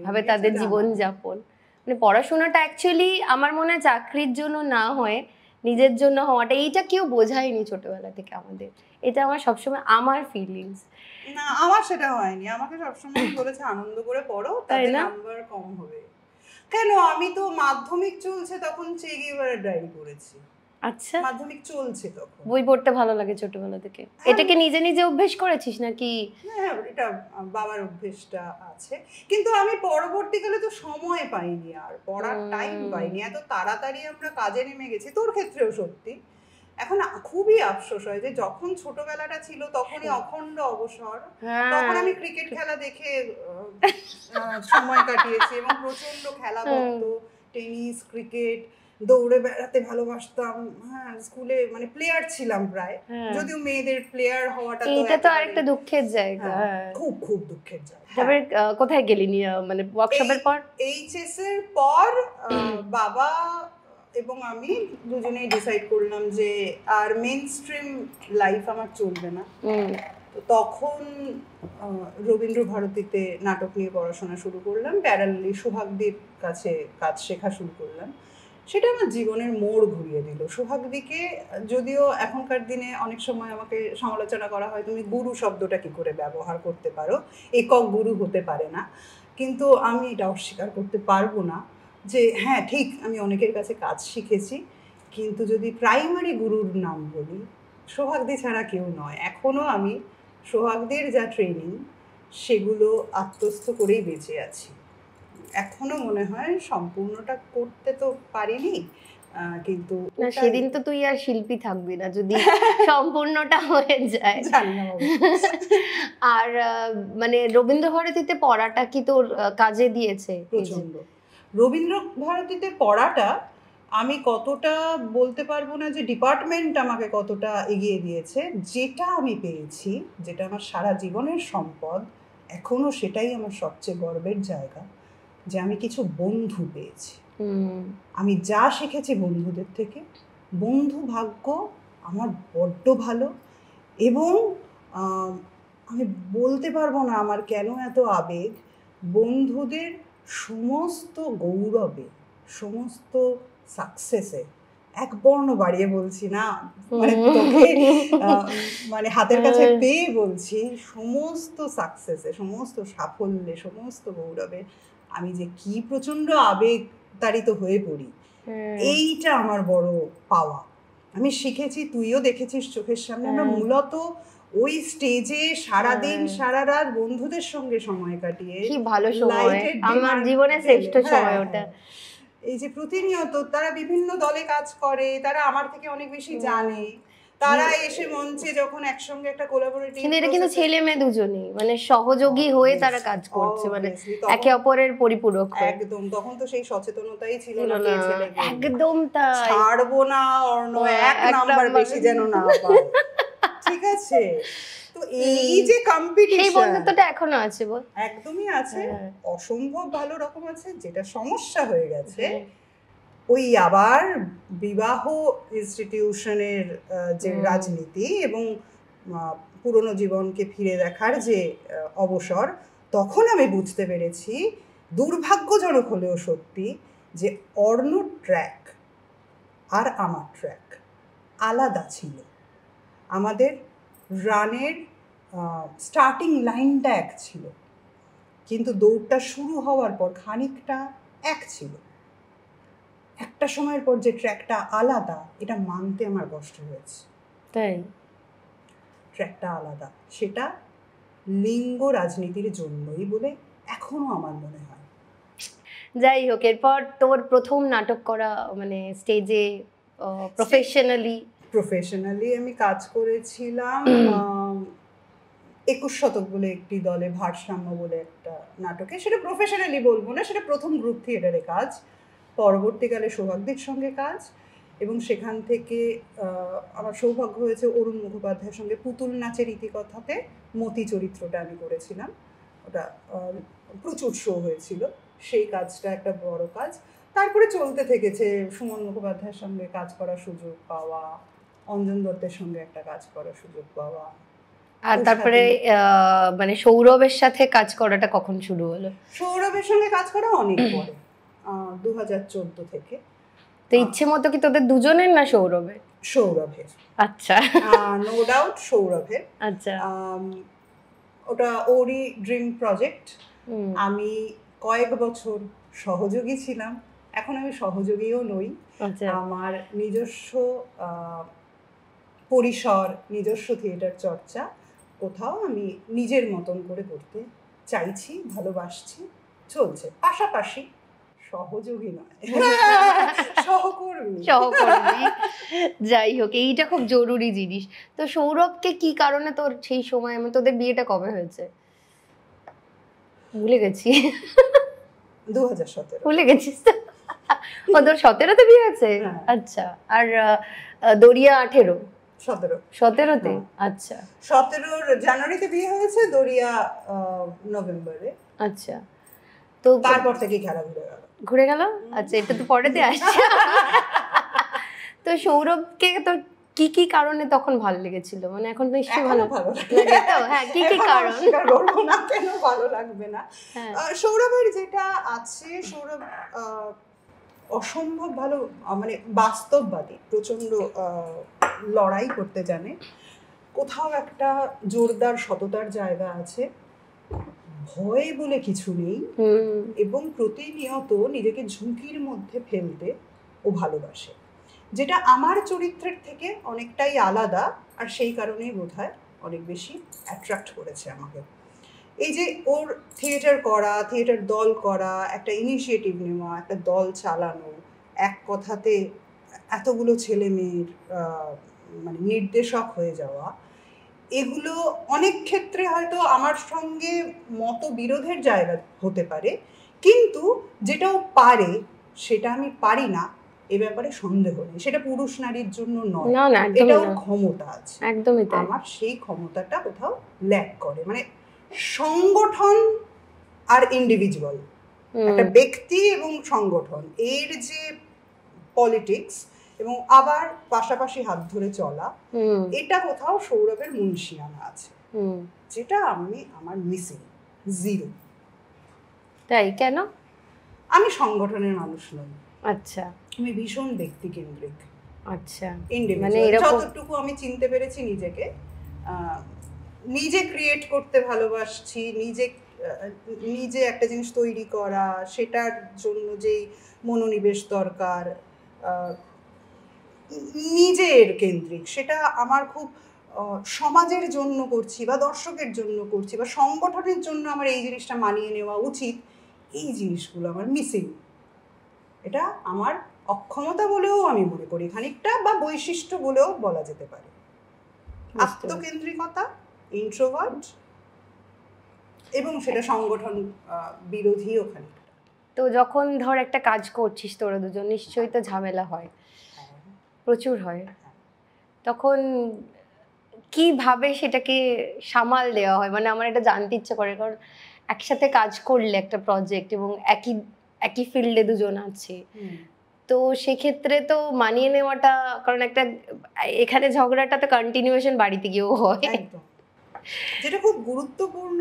ভাবে তাদের জীবনযাপন। মানে পড়াশোনাটা অ্যাকচুয়ালি আমার মনে হয় চাকরির জন্য না হয়ে নিজের জন্য হওয়াটা, এইটা কেউ বোঝায়নি ছোটবেলা থেকে আমাদের। এটা আমার সবসময় আমার ফিলিংস। না, আমার সেটা হয়নি। আমাকে সবসময় বলেছে আনন্দ করে পড়ো, তাতে নাম্বার কম হবে। কেন, আমি তো মাধ্যমিক চলছে তখন চে গেভারার ডায়েরি পড়েছি। আচ্ছা, মাধ্যমিক চলছে তখন। বই পড়তে ভালো লাগে ছোটবেলা থেকে? এটাকে নিজে নিজে অভ্যেস করেছিস নাকি? হ্যাঁ, এটা বাবার অভ্যেসটা আছে, কিন্তু আমি পরবর্তীকালে তো সময় পাইনি, আর পড়ার টাইম পাইনি। এত তাড়াতাড়ি আমরা কাজে নেমে গেছি, তোর ক্ষেত্রেও সত্যি। এখন খুবই আফসোস হয় যে যখন ছোটবেলাটা ছিল তখনই অখণ্ড অবসর, তখন আমি ক্রিকেট খেলা দেখে সময় কাটিয়েছি, এবং প্রচন্ড খেলা ভক্ত, টেনিস, ক্রিকেট, দৌড়ে বেড়াতে ভালোবাসতাম। হ্যাঁ, স্কুলে মানে প্লেয়ার ছিলাম প্রায়, যদিও মেয়েদের প্লেয়ার হওয়াটা তো এটা তো আরেকটা দুঃখের জায়গা, খুব খুব দুঃখের জায়গা। তবে কোথায় গেলি মানে ওয়ার্কশপের পর? এইচএস এর পর বাবা এবং আমি দুজনেই ডিসাইড করলাম যে আর মেইন স্ট্রিম লাইফ আমার চলবে না। তো তখন রবীন্দ্র ভারতীতে নাটক নিয়ে পড়াশোনা শুরু করলাম, প্যারালালি সোহাগদির কাছে কাজ শেখা শুরু করলাম। সেটা আমার জীবনের মোড় ঘুরিয়ে দিল। সোহাগদিকে যদিও এখনকার দিনে অনেক সময় আমাকে সমালোচনা করা হয়, তুমি গুরু শব্দটা কি করে ব্যবহার করতে পারো, একক গুরু হতে পারে না, কিন্তু আমি এটা অস্বীকার করতে পারবো না যে হ্যাঁ ঠিক, আমি অনেকের কাছে কাজ শিখেছি, কিন্তু যদি প্রাইমারি গুরুর নাম বলি, সোহাগদি ছাড়া কেউ নয়। এখনও আমি সোহাগদির যা ট্রেনিং সেগুলো আত্মস্থ করেই বেঁচে আছি। এখনও মনে হয় সম্পূর্ণটা করতে তো পারিনি, কিন্তু না সেদিন তো তুই আর শিল্পী থাকবি না যদি সম্পূর্ণটা হয়ে যায়। জানি না বাবা। আর মানে রবীন্দ্রভারতীতে পড়াটা কি তোর কাজে দিয়েছে? প্রচন্ড। রবীন্দ্র ভারতীতে পড়াটা আমি কতটা বলতে পারবো না যে ডিপার্টমেন্ট আমাকে কতটা এগিয়ে দিয়েছে, যেটা আমি পেয়েছি, যেটা আমার সারা জীবনের সম্পদ, এখনো সেটাই আমার সবচেয়ে গর্বের জায়গা, যে আমি কিছু বন্ধু পেয়েছি। আমি যা শিখেছি বন্ধুদের থেকে, বন্ধু ভাগ্য আমার বড্ড ভালো। এবং আমি বলতে পারবো না আমার কেন এত আবেগ, বন্ধুদের সমস্ত গৌরবে, সমস্ত সাকসেসে, এক বর্ণ বাড়িয়ে বলছি না, মানে তোকে মানে হাতের কাছে পেয়ে বলছি, সমস্ত সাকসেসে, সমস্ত সাফল্যে, সমস্ত গৌরবে আমি যে কি প্রচন্ড আবেগ তাড়িত হয়ে পড়ি, এইটা আমার বড় পাওয়া। আমি শিখেছি, তুইও দেখেছিস চোখের সামনে, আমরা মূলত ওই স্টেজে সারাদিন সারা রাত বন্ধুদের সঙ্গে সময় কাটিয়ে, কি ভালো সময়, আমার জীবনের শ্রেষ্ঠ সময় ওটা। এই যে প্রতিনিয়ত তারা বিভিন্ন দলে কাজ করে, তারা আমার থেকে অনেক বেশি জানে, তারা এসে মঞ্চে যখন একসঙ্গে একটা কোলাবোরেটিভ, কিন্তু এটা কিন্তু ছেলে মেয়ে দুজনেই মানে সহযোগী হয়ে তারা কাজ করছে, মানে একে অপরের পরিপূরক। একদম, তখন তো সেই সচেতনতাই ছিল না, একদম তাই, ছাড়বো না অর্ণ, এক নাম্বার বেশি যেন না পায়, ঠিক আছে? তো এই যে কম্পিটিশন, এই বন্ধুত্বটা এখনো আছে বল? একদমই আছে, অসম্ভব ভালো রকম আছে। যেটা সমস্যা হয়ে গেছে ওই আবার বিবাহ ইনস্টিটিউশনের যে রাজনীতি এবং পুরনো জীবনকে ফিরে দেখার যে অবসর, তখন আমি বুঝতে পেরেছি, দুর্ভাগ্যজনক হলেও সত্যি, যে অর্ণ ট্র্যাক আর আমার ট্র্যাক আলাদা ছিল। আমাদের রানের স্টার্টিং লাইনটা এক ছিল, কিন্তু দৌড়টা শুরু হওয়ার পর খানিকটা এক ছিল। একটা সময়ের পর যে ট্র্যাকটা আলাদা, এটা মানতে আমার কষ্ট হয়েছে। তাই ট্র্যাকটা আলাদা, সেটা লিঙ্গ রাজনীতির জন্যই বলে এখনো আমার মনে হয়। যাই হোক, এরপর তোর প্রথম নাটক করা মানে স্টেজে প্রফেশনালি আমি কাজ করেছিলাম 21 শতক বলে একটি দলে, ভারসাম্য বলে একটা নাটকে। সেটা প্রফেশনালি বলবো না, সেটা প্রথম গ্রুপ থিয়েটারে কাজ, পরবর্তীকালে সৌভাগ্যের সঙ্গে কাজ, এবং সেখান থেকে আমার সৌভাগ্য হয়েছে অরুণ মুখোপাধ্যায়ের সঙ্গে পুতুল নাচের ইতিকথাতে মতি চরিত্রটা আমি করেছিলাম। ওটা প্রচুর শো হয়েছিল, সেই কাজটা একটা বড় কাজ। তারপরে চলতে থেকেছে সুমন মুখোপাধ্যায়ের সঙ্গে কাজ করার সুযোগ পাওয়া, অঞ্জন দত্তের সঙ্গে একটা কাজ করার সুযোগ পাওয়া। আর তারপরে মানে সৌরভের সাথে কাজ করাটা কখন শুরু হলো? সৌরভের সঙ্গে কাজ করা অনেক পরে, 2014 থেকে। তো ইচ্ছে মতো কি তোদের দুজনের না সৌরভের? সৌরভের। আচ্ছা, নো ডাউট সৌরভের। আচ্ছা, ওটা ওরই ড্রিম প্রজেক্ট। আমি কয়েক বছর সহযোগী ছিলাম, এখন আমি সহযোগীও নই। আমার নিজস্ব পরিসর, নিজস্ব থিয়েটার চর্চা কোথাও আমি নিজের মতন করে করতে চাইছি, ভালোবাসছি, চলছে। পাশাপাশি সহযোগী নয়, সহকর্মী। যাই হোক, এইটা খুব জরুরি জিনিস। তো সৌরভকে কি কারণে তোর সেই সময়, তোদের বিয়েটা কবে হয়েছে? ভুলে গেছি। 2017। ভুলে গেছিস তো? তোর 17-তে বিয়ে হয়েছে? আচ্ছা। আর দরিয়া 17-তে? আচ্ছা। 17 জানুয়ারিতে বিয়ে হয়েছে, দরিয়া নভেম্বরে। আচ্ছা, তো তারপর থেকে খেলা ঘুরে গেল। আচ্ছা, এটা তো পরেতে আসছে। তো সৌরভকে তোর কি কি কারণে তখন ভালো লেগেছিল? মানে এখন তো নিশ্চয়ই ভালো লাগে তো? হ্যাঁ, কি কি কারণ? না কেন ভালো লাগবে না? সৌরভের যেটা আছে, সৌরভ অসম্ভব ভালো, মানে বাস্তববাদী, প্রচন্ড লড়াই করতে জানে, কোথাও একটা জোরদার সততার জায়গা আছে, ভয় বলে কিছু নেই, এবং প্রতিনিয়ত নিজেকে ঝুঁকির মধ্যে ফেলতে ও ভালোবাসে, যেটা আমার চরিত্রের থেকে অনেকটাই আলাদা, আর সেই কারণেই বোধহয় অনেক বেশি অ্যাট্রাক্ট করেছে আমাকে। এই যে ওর থিয়েটার করা, থিয়েটার দল করা, একটা ইনিশিয়েটিভ নেওয়া, একটা দল চালানো, এক কথাতে এতগুলো ছেলে মেয়ের মানে নির্দেশক হয়ে যাওয়া, এগুলো অনেক ক্ষেত্রে হয়তো আমার সঙ্গে মতবিরোধের জায়গা হতে পারে, কিন্তু যেটাও পারে সেটা আমি পারি না এ ব্যাপারে সন্দেহ নেই। সেটা পুরুষ নারীর জন্য নয়, না না একদমই এটাও না, ক্ষমতা আছে। একদমই তাই। আমার সেই ক্ষমতাটা কোথাও ল্যাক করে, মানে সংগঠন আর ইন্ডিভিজুয়াল, একটা ব্যক্তি এবং সংগঠন এর যে পলিটিক্স এবং আবার পাশাপাশি হাত ধরে চলা, এটা কোথাও সৌরভের মুন্সিয়ানা আছে, যেটা আমার মিসিং, জিরো। তাই কেন? আমি সংগঠনের মানুষ নই। আচ্ছা, আমি ভীষণ ব্যক্তি কেন্দ্রিক। আচ্ছা, মানে যতটুকু আমি চিনতে পেরেছি নিজেকে, নিজে ক্রিয়েট করতে ভালোবাসছি, নিজে একটা জিনিস তৈরি করা, সেটার জন্য যেই মনোনিবেশ দরকার, নিজের কেন্দ্রিক, সেটা আমার খুব সমাজের জন্য করছি বা দর্শকের জন্য করছি বা সংগঠনের জন্য আমার এই জিনিসটা মানিয়ে নেওয়া উচিত, এই জিনিসগুলো আমার মিসিং। এটা আমার অক্ষমতা বলেও আমি মনে করি খানিকটা, বা বৈশিষ্ট্য বলেও বলা যেতে পারে। আত্মকেন্দ্রিকতা, ইন্ট্রোভার্ট, এবং সেটা সংগঠন বিরোধীও খানিকটা। তো যখন ধর একটা কাজ করছিস তোরা দুজন, নিশ্চয়ই তো ঝামেলা হয়, প্রচুর হয়, তখন কিভাবে সেটাকে সামাল দেওয়া হয়? মানে আমার এটা জানতে ইচ্ছে করে, কারণ একসাথে কাজ করলে একটা প্রজেক্ট এবং একই ফিল্ডে দুজন আছে, তো সেক্ষেত্রে তো মানিয়ে নেওয়াটা, কারণ একটা এখানে ঝগড়াটা তো কন্টিনিউয়েশন বাড়িতে গিয়েও হয়। একদম, যেটা খুব গুরুত্বপূর্ণ,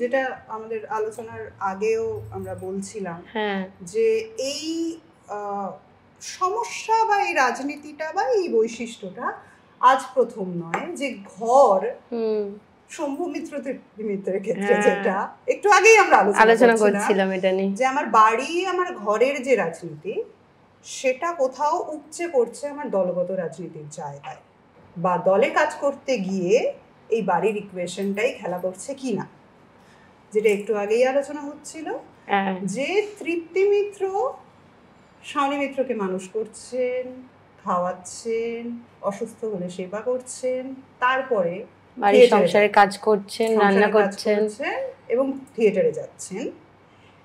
যেটা আমাদের আলোচনার আগেও আমরা বলছিলাম, যে এই সমস্যা বা এই রাজনীতিটা বা এই বৈশিষ্ট্যটা আজ প্রথম নয়, যে ঘর শম্ভু মিত্রের ক্ষেত্রে, যেটা একটু আগেই আমরা আলোচনা করছিলাম এটা নিয়ে, যে আমার বাড়ি, আমার ঘরের যে রাজনীতি, সেটা কোথাও উপচে পড়ছে আমার দলগত রাজনীতির জায়গায়, বা দলে কাজ করতে গিয়ে এই বাড়ির ইকুয়েশনটাই খেলা করছে কিনা, যেটা একটু আগেই আলোচনা হচ্ছিল, যে তৃপ্তি মিত্র শাওনি মিত্রকে মানুষ করছেন, খাওয়াচ্ছেন, অসুস্থ হলে সেবা করছেন, তারপরে বাড়ির সংসারে কাজ করছেন, রান্না করছেন এবং থিয়েটারে যাচ্ছেন।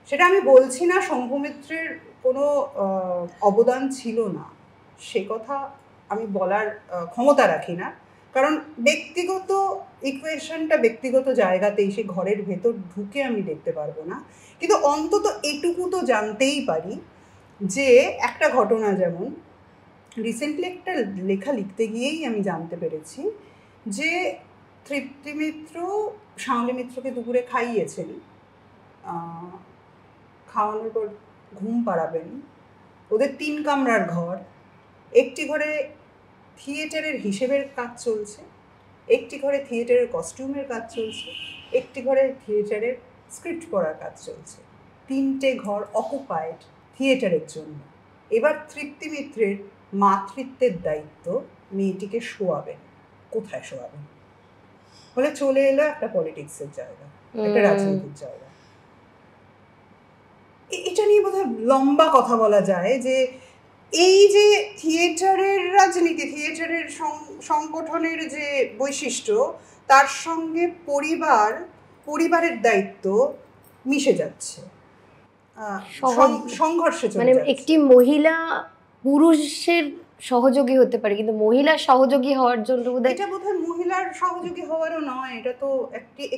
সেটা আমি বলছি না শম্ভু মিত্রের কোনো অবদান ছিল না, সে কথা আমি বলার ক্ষমতা রাখি না, কারণ ব্যক্তিগত ইকুয়েশনটা ব্যক্তিগত জায়গাতেই, সে ঘরের ভেতর ঢুকে আমি দেখতে পারবো না, কিন্তু অন্তত এটুকু তো জানতেই পারি যে একটা ঘটনা, যেমন রিসেন্টলি একটা লেখা লিখতে গিয়েই আমি জানতে পেরেছি যে তৃপ্তি মিত্র শাওনি মিত্রকে দুপুরে খাইয়েছেন, খাওয়ানোর পর ঘুম পাড়াবেন, ওদের 3 কামরার ঘর, একটি ঘরে থিয়েটারের হিসেবের কাজ চলছে, একটি ঘরে থিয়েটারের কস্টিউমের কাজ চলছে, একটি ঘরে থিয়েটারের স্ক্রিপ্ট পড়ার কাজ চলছে, 3টে ঘর অকুপাইড থিয়েটারের জন্য। এবার তৃপ্তি মিত্রের মাতৃত্বের দায়িত্ব, মেয়েটিকে শোয়াবেন, কোথায় শোয়াবেন? বলে চলে এলো একটা পলিটিক্সের জায়গা, একটা রাজনীতির জায়গা। এটা নিয়ে বোধহয় লম্বা কথা বলা যায়, যে এই যে থিয়েটারের রাজনীতি, থিয়েটারের সংগঠনের যে বৈশিষ্ট্য, তার সঙ্গে পরিবারের দায়িত্ব মিশে যাচ্ছে, সংঘর্ষে চলে যাচ্ছে। মানে একটি মহিলা পুরুষের সহযোগী হতে পারে, কিন্তু মহিলার সহযোগী হওয়ার জন্য এটা বোধহয় মহিলার সহযোগী হওয়ারও নয়, এটা তো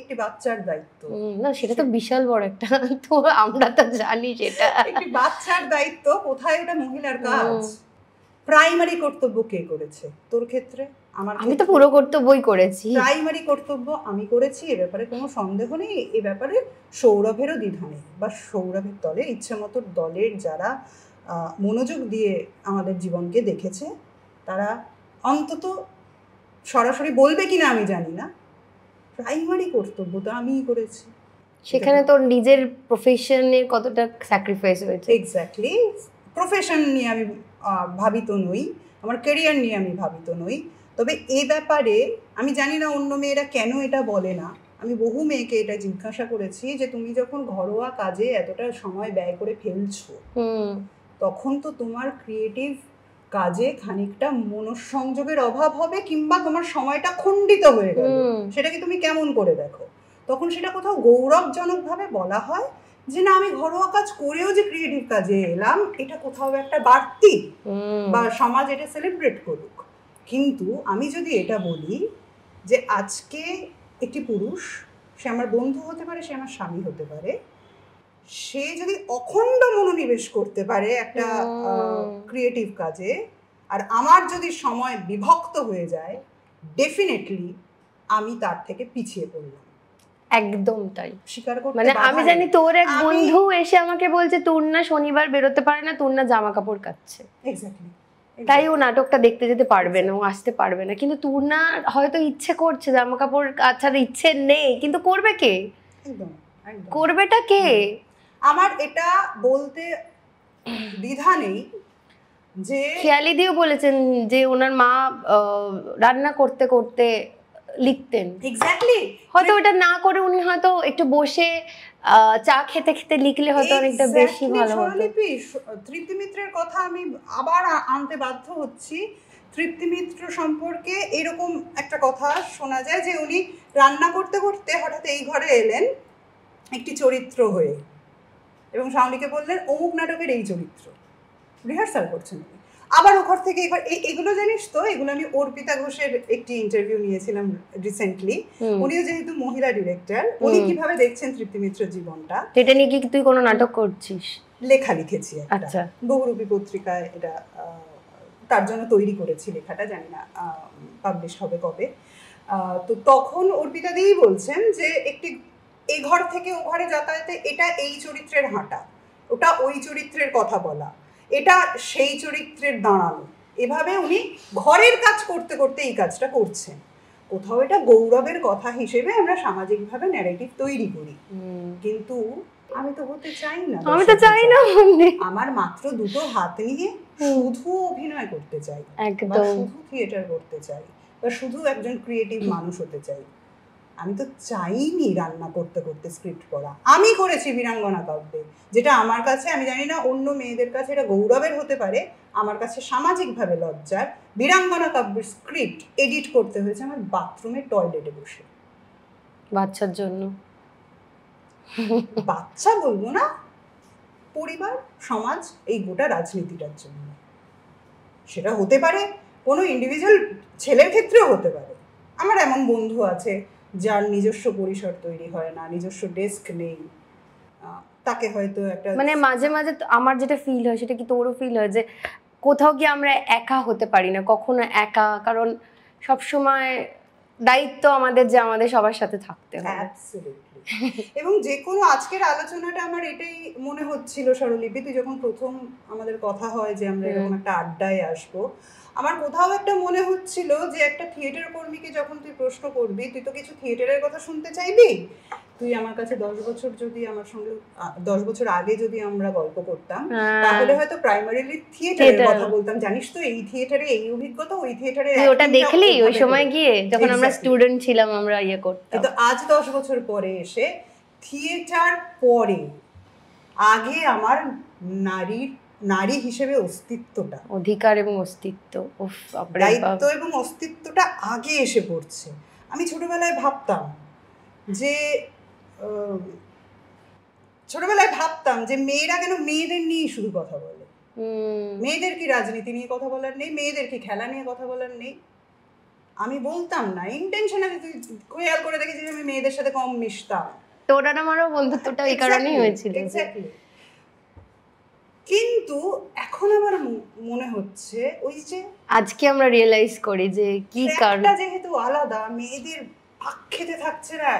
একটি বাচ্চার দায়িত্ব। না, সেটা তো বিশাল বড় একটা, তো আমরা তো জানি সেটা একটি বাচ্চার দায়িত্ব, কোথায় ওটা মহিলার কাজ? প্রাইমারি কর্তব্য কে করেছে তোর ক্ষেত্রে? আমি তো পুরো কর্তব্যই করেছি। প্রাইমারি কর্তব্য আমি করেছি, এ ব্যাপারে কোনো সন্দেহ নেই। এ ব্যাপারে সৌরভেরও দ্বিধা নেই, বা সৌরভের দলের ইচ্ছে মতো দলের যারা মনোযোগ দিয়ে আমাদের জীবনকে দেখেছে, তারা অন্তত সরাসরি বলবে কিনা আমি জানি না, প্রাইমারি কর্তব্য তো আমিই করেছি। সেখানে তোর নিজের প্রফেশনের কতটা স্যাক্রিফাইস হয়েছে? এক্স্যাক্টলি, প্রফেশন নিয়ে আমি ভাবিত নই, আমার ক্যারিয়ার নিয়ে আমি ভাবিত নই। তবে এই ব্যাপারে আমি জানি না অন্য মেয়েরা কেন এটা বলে না। আমি বহু মেয়েকে এটা জিজ্ঞাসা করেছি যে তুমি যখন ঘরোয়া কাজে এতটা সময় ব্যয় করে ফেলছো, তখন তো তোমার ক্রিয়েটিভ কাজে খানিকটা মনঃসংযোগের অভাব হবে কিংবা তোমার সময়টা খণ্ডিত হয়ে গেল, সেটাকে তুমি কেমন করে দেখো? তখন সেটা কোথাও গৌরবজনকভাবে বলা হয় যে না, আমি ঘরোয়া কাজ করেও যে ক্রিয়েটিভ কাজে এলাম, এটা কোথাও একটা বাড়তি, বা সমাজ এটা সেলিব্রেট করুক। কিন্তু আমি যদি এটা বলি যে আজকে একটি পুরুষ, সে আমার বন্ধু হতে পারে, সে আমার স্বামী হতে পারে, সে যদি অখণ্ড মনোনিবেশ করতে পারে একটা ক্রিয়েটিভ কাজে, আর আমার যদি সময় বিভক্ত হয়ে যায়, ডেফিনেটলি আমি তার থেকে পিছিয়ে পড়লাম। একদম তাই। স্বীকার করতে মানে আমি জানি তোর এক বন্ধু এসে আমাকে বলছে তোর না শনিবার বেরোতে পারে না, তোর না জামা কাপড় কাচ্ছে, এক্স্যাক্টলি, তাই ও নাটকটা দেখতে যেতে পারবে না, ও আসতে পারবে না। কিন্তু তোর না হয়তো ইচ্ছে করছে জামা কাপড় কাচার, ইচ্ছে নেই, কিন্তু করবে কে? একদম একদম করবেটা কে? আমার এটা বলতে দ্বিধা নেই যে খেয়ালি দিও বলেছেন যে ওনার মা রান্না করতে করতে লিখতেন। এক্স্যাক্টলি, হয়তো ওটা না করে উনি হয়তো একটু বসে চা খেতে খেতে লিখলে হয়তো অনেকটা বেশি ভালো হতো। তৃপ্তি মিত্রের কথা আমি আবার আনতে বাধ্য হচ্ছি। তৃপ্তি মিত্র সম্পর্কে এরকম একটা কথা শোনা যায় যে উনি রান্না করতে করতে হঠাৎ এই ঘরে এলেন একটি চরিত্র হয়ে, এবং শাওনিকে বললেন অমুক নাটকের এই চরিত্র, রিহার্সাল করছেন। আবার ও ঘর থেকে এগুলো জানিস তো, এগুলো আমি অর্পিতা ঘোষের একটি ইন্টারভিউ নিয়েছিলাম রিসেন্টলি। উনিও যেহেতু মহিলা ডিরেক্টর, উনি কিভাবে দেখছেন তৃপ্তি মিত্রের জীবনটা। এটা নিয়ে কি তুই কোনো নাটক করছিস? লেখা লিখেছি, আচ্ছা, বহুরূপী পত্রিকায় এটা তার জন্য তৈরি করেছি লেখাটা, জানি না পাবলিশ হবে কবে। তো তখন অর্পিতা দিই বলছেন যে একটি এই ঘর থেকে ও ঘরে যাতায়াতে এটা এই চরিত্রের হাঁটা, ওটা ওই চরিত্রের কথা বলা, এটা সেই চরিত্রের দাঁড়ানো, এভাবে উনি ঘরের কাজ করতে করতে এই কাজটা করছেন। কোথাও এটা গৌরবের কথা হিসেবে আমরা সামাজিকভাবে ন্যারেটিভ তৈরি করি, কিন্তু আমি তো হতে চাই না। আমি তো চাই না, আমার মাত্র দুটো হাত নিয়ে শুধু অভিনয় করতে চাই, বা শুধু থিয়েটার করতে চাই, বা শুধু একজন ক্রিয়েটিভ মানুষ হতে চাই। আমি তো চাইনি রান্না করতে করতে স্ক্রিপ্ট পড়া। আমি করেছি বীরাঙ্গনা কাব্যে, যেটা আমার কাছে, আমি জানি না অন্য মেয়েদের কাছে এটা গৌরবের হতে পারে, আমার কাছে সামাজিকভাবে লজ্জার। বীরাঙ্গনা কাব্যের স্ক্রিপ্ট এডিট করতে হয়েছে আমার বাথরুমের টয়লেটে বসে, বাচ্চার জন্য। বাচ্চা বলবো না, পরিবার, সমাজ, এই গোটা রাজনীতিটার জন্য। সেটা হতে পারে কোনো ইন্ডিভিজুয়াল ছেলের ক্ষেত্রেও হতে পারে। আমার এমন বন্ধু আছে যার নিজস্ব পরিসর তৈরি হয় না, নিজস্ব ডেস্ক নেই, তাকে হয়তো একটা, মানে মাঝে মাঝে আমার যেটা ফিল হয়, সেটা কি তোরও ফিল হয় যে কোথাও গিয়ে আমরা একা হতে পারি না কখনো একা, কারণ সবসময় দায়িত্ব আমাদের যে আমাদের সবার সাথে থাকতে হবে। অ্যাবসলিউটলি। এবং যে কোনো আজকের আলোচনাটা আমার এটাই মনে হচ্ছিল স্বরলিপি, তুই যখন প্রথম আমাদের কথা হয় যে আমরা এরকম একটা আড্ডায় আসবো, আমার কোথাও একটা মনে হচ্ছিল যে একটা থিয়েটার কর্মীকে যখন তুই প্রশ্ন করবি, তুই তো কিছু থিয়েটারের কথা শুনতে চাইবি। তুই আমার কাছে 10 বছর যদি আমার সঙ্গে 10 বছর আগে যদি আমরা গল্প করতাম, তাহলে হয়তো প্রাইমারিলি থিয়েটারের কথা বলতাম। জানিস তো এই থিয়েটারে এই অভিজ্ঞতা, ওই থিয়েটারে ওটা দেখলি ওই সময় গিয়ে যখন আমরা স্টুডেন্ট ছিলাম আমরা ইয়ে করতাম। কিন্তু আজ 10 বছর পরে এসে থিয়েটার পরে, আগে আমার নারী হিসেবে অস্তিত্বটা, অধিকার এবং অস্তিত্ব, দায়িত্ব এবং অস্তিত্বটা আগে এসে পড়ছে। আমি ছোটবেলায় ভাবতাম যে মেয়েরা কেন মেয়েদের নিয়ে শুধু কথা বলে, মেয়েদের কি রাজনীতি নিয়ে কথা বলার নেই, মেয়েদের কি খেলা নিয়ে কথা বলার নেই। আমি বলতাম না ইন্টেনশনালি, তুই খেয়াল করে দেখেছিস আমি মেয়েদের সাথে কম মিশতাম। তোর আর আমারও বন্ধুত্বটা এই কারণেই হয়েছিল। কিন্তু এখন আমার মনে হচ্ছে ওই যে আজকে আমরা রিয়েলাইজ করি যে কি কারণ, যেহেতু আলাদা, মেয়েদের ভাগ খেতে থাকছে না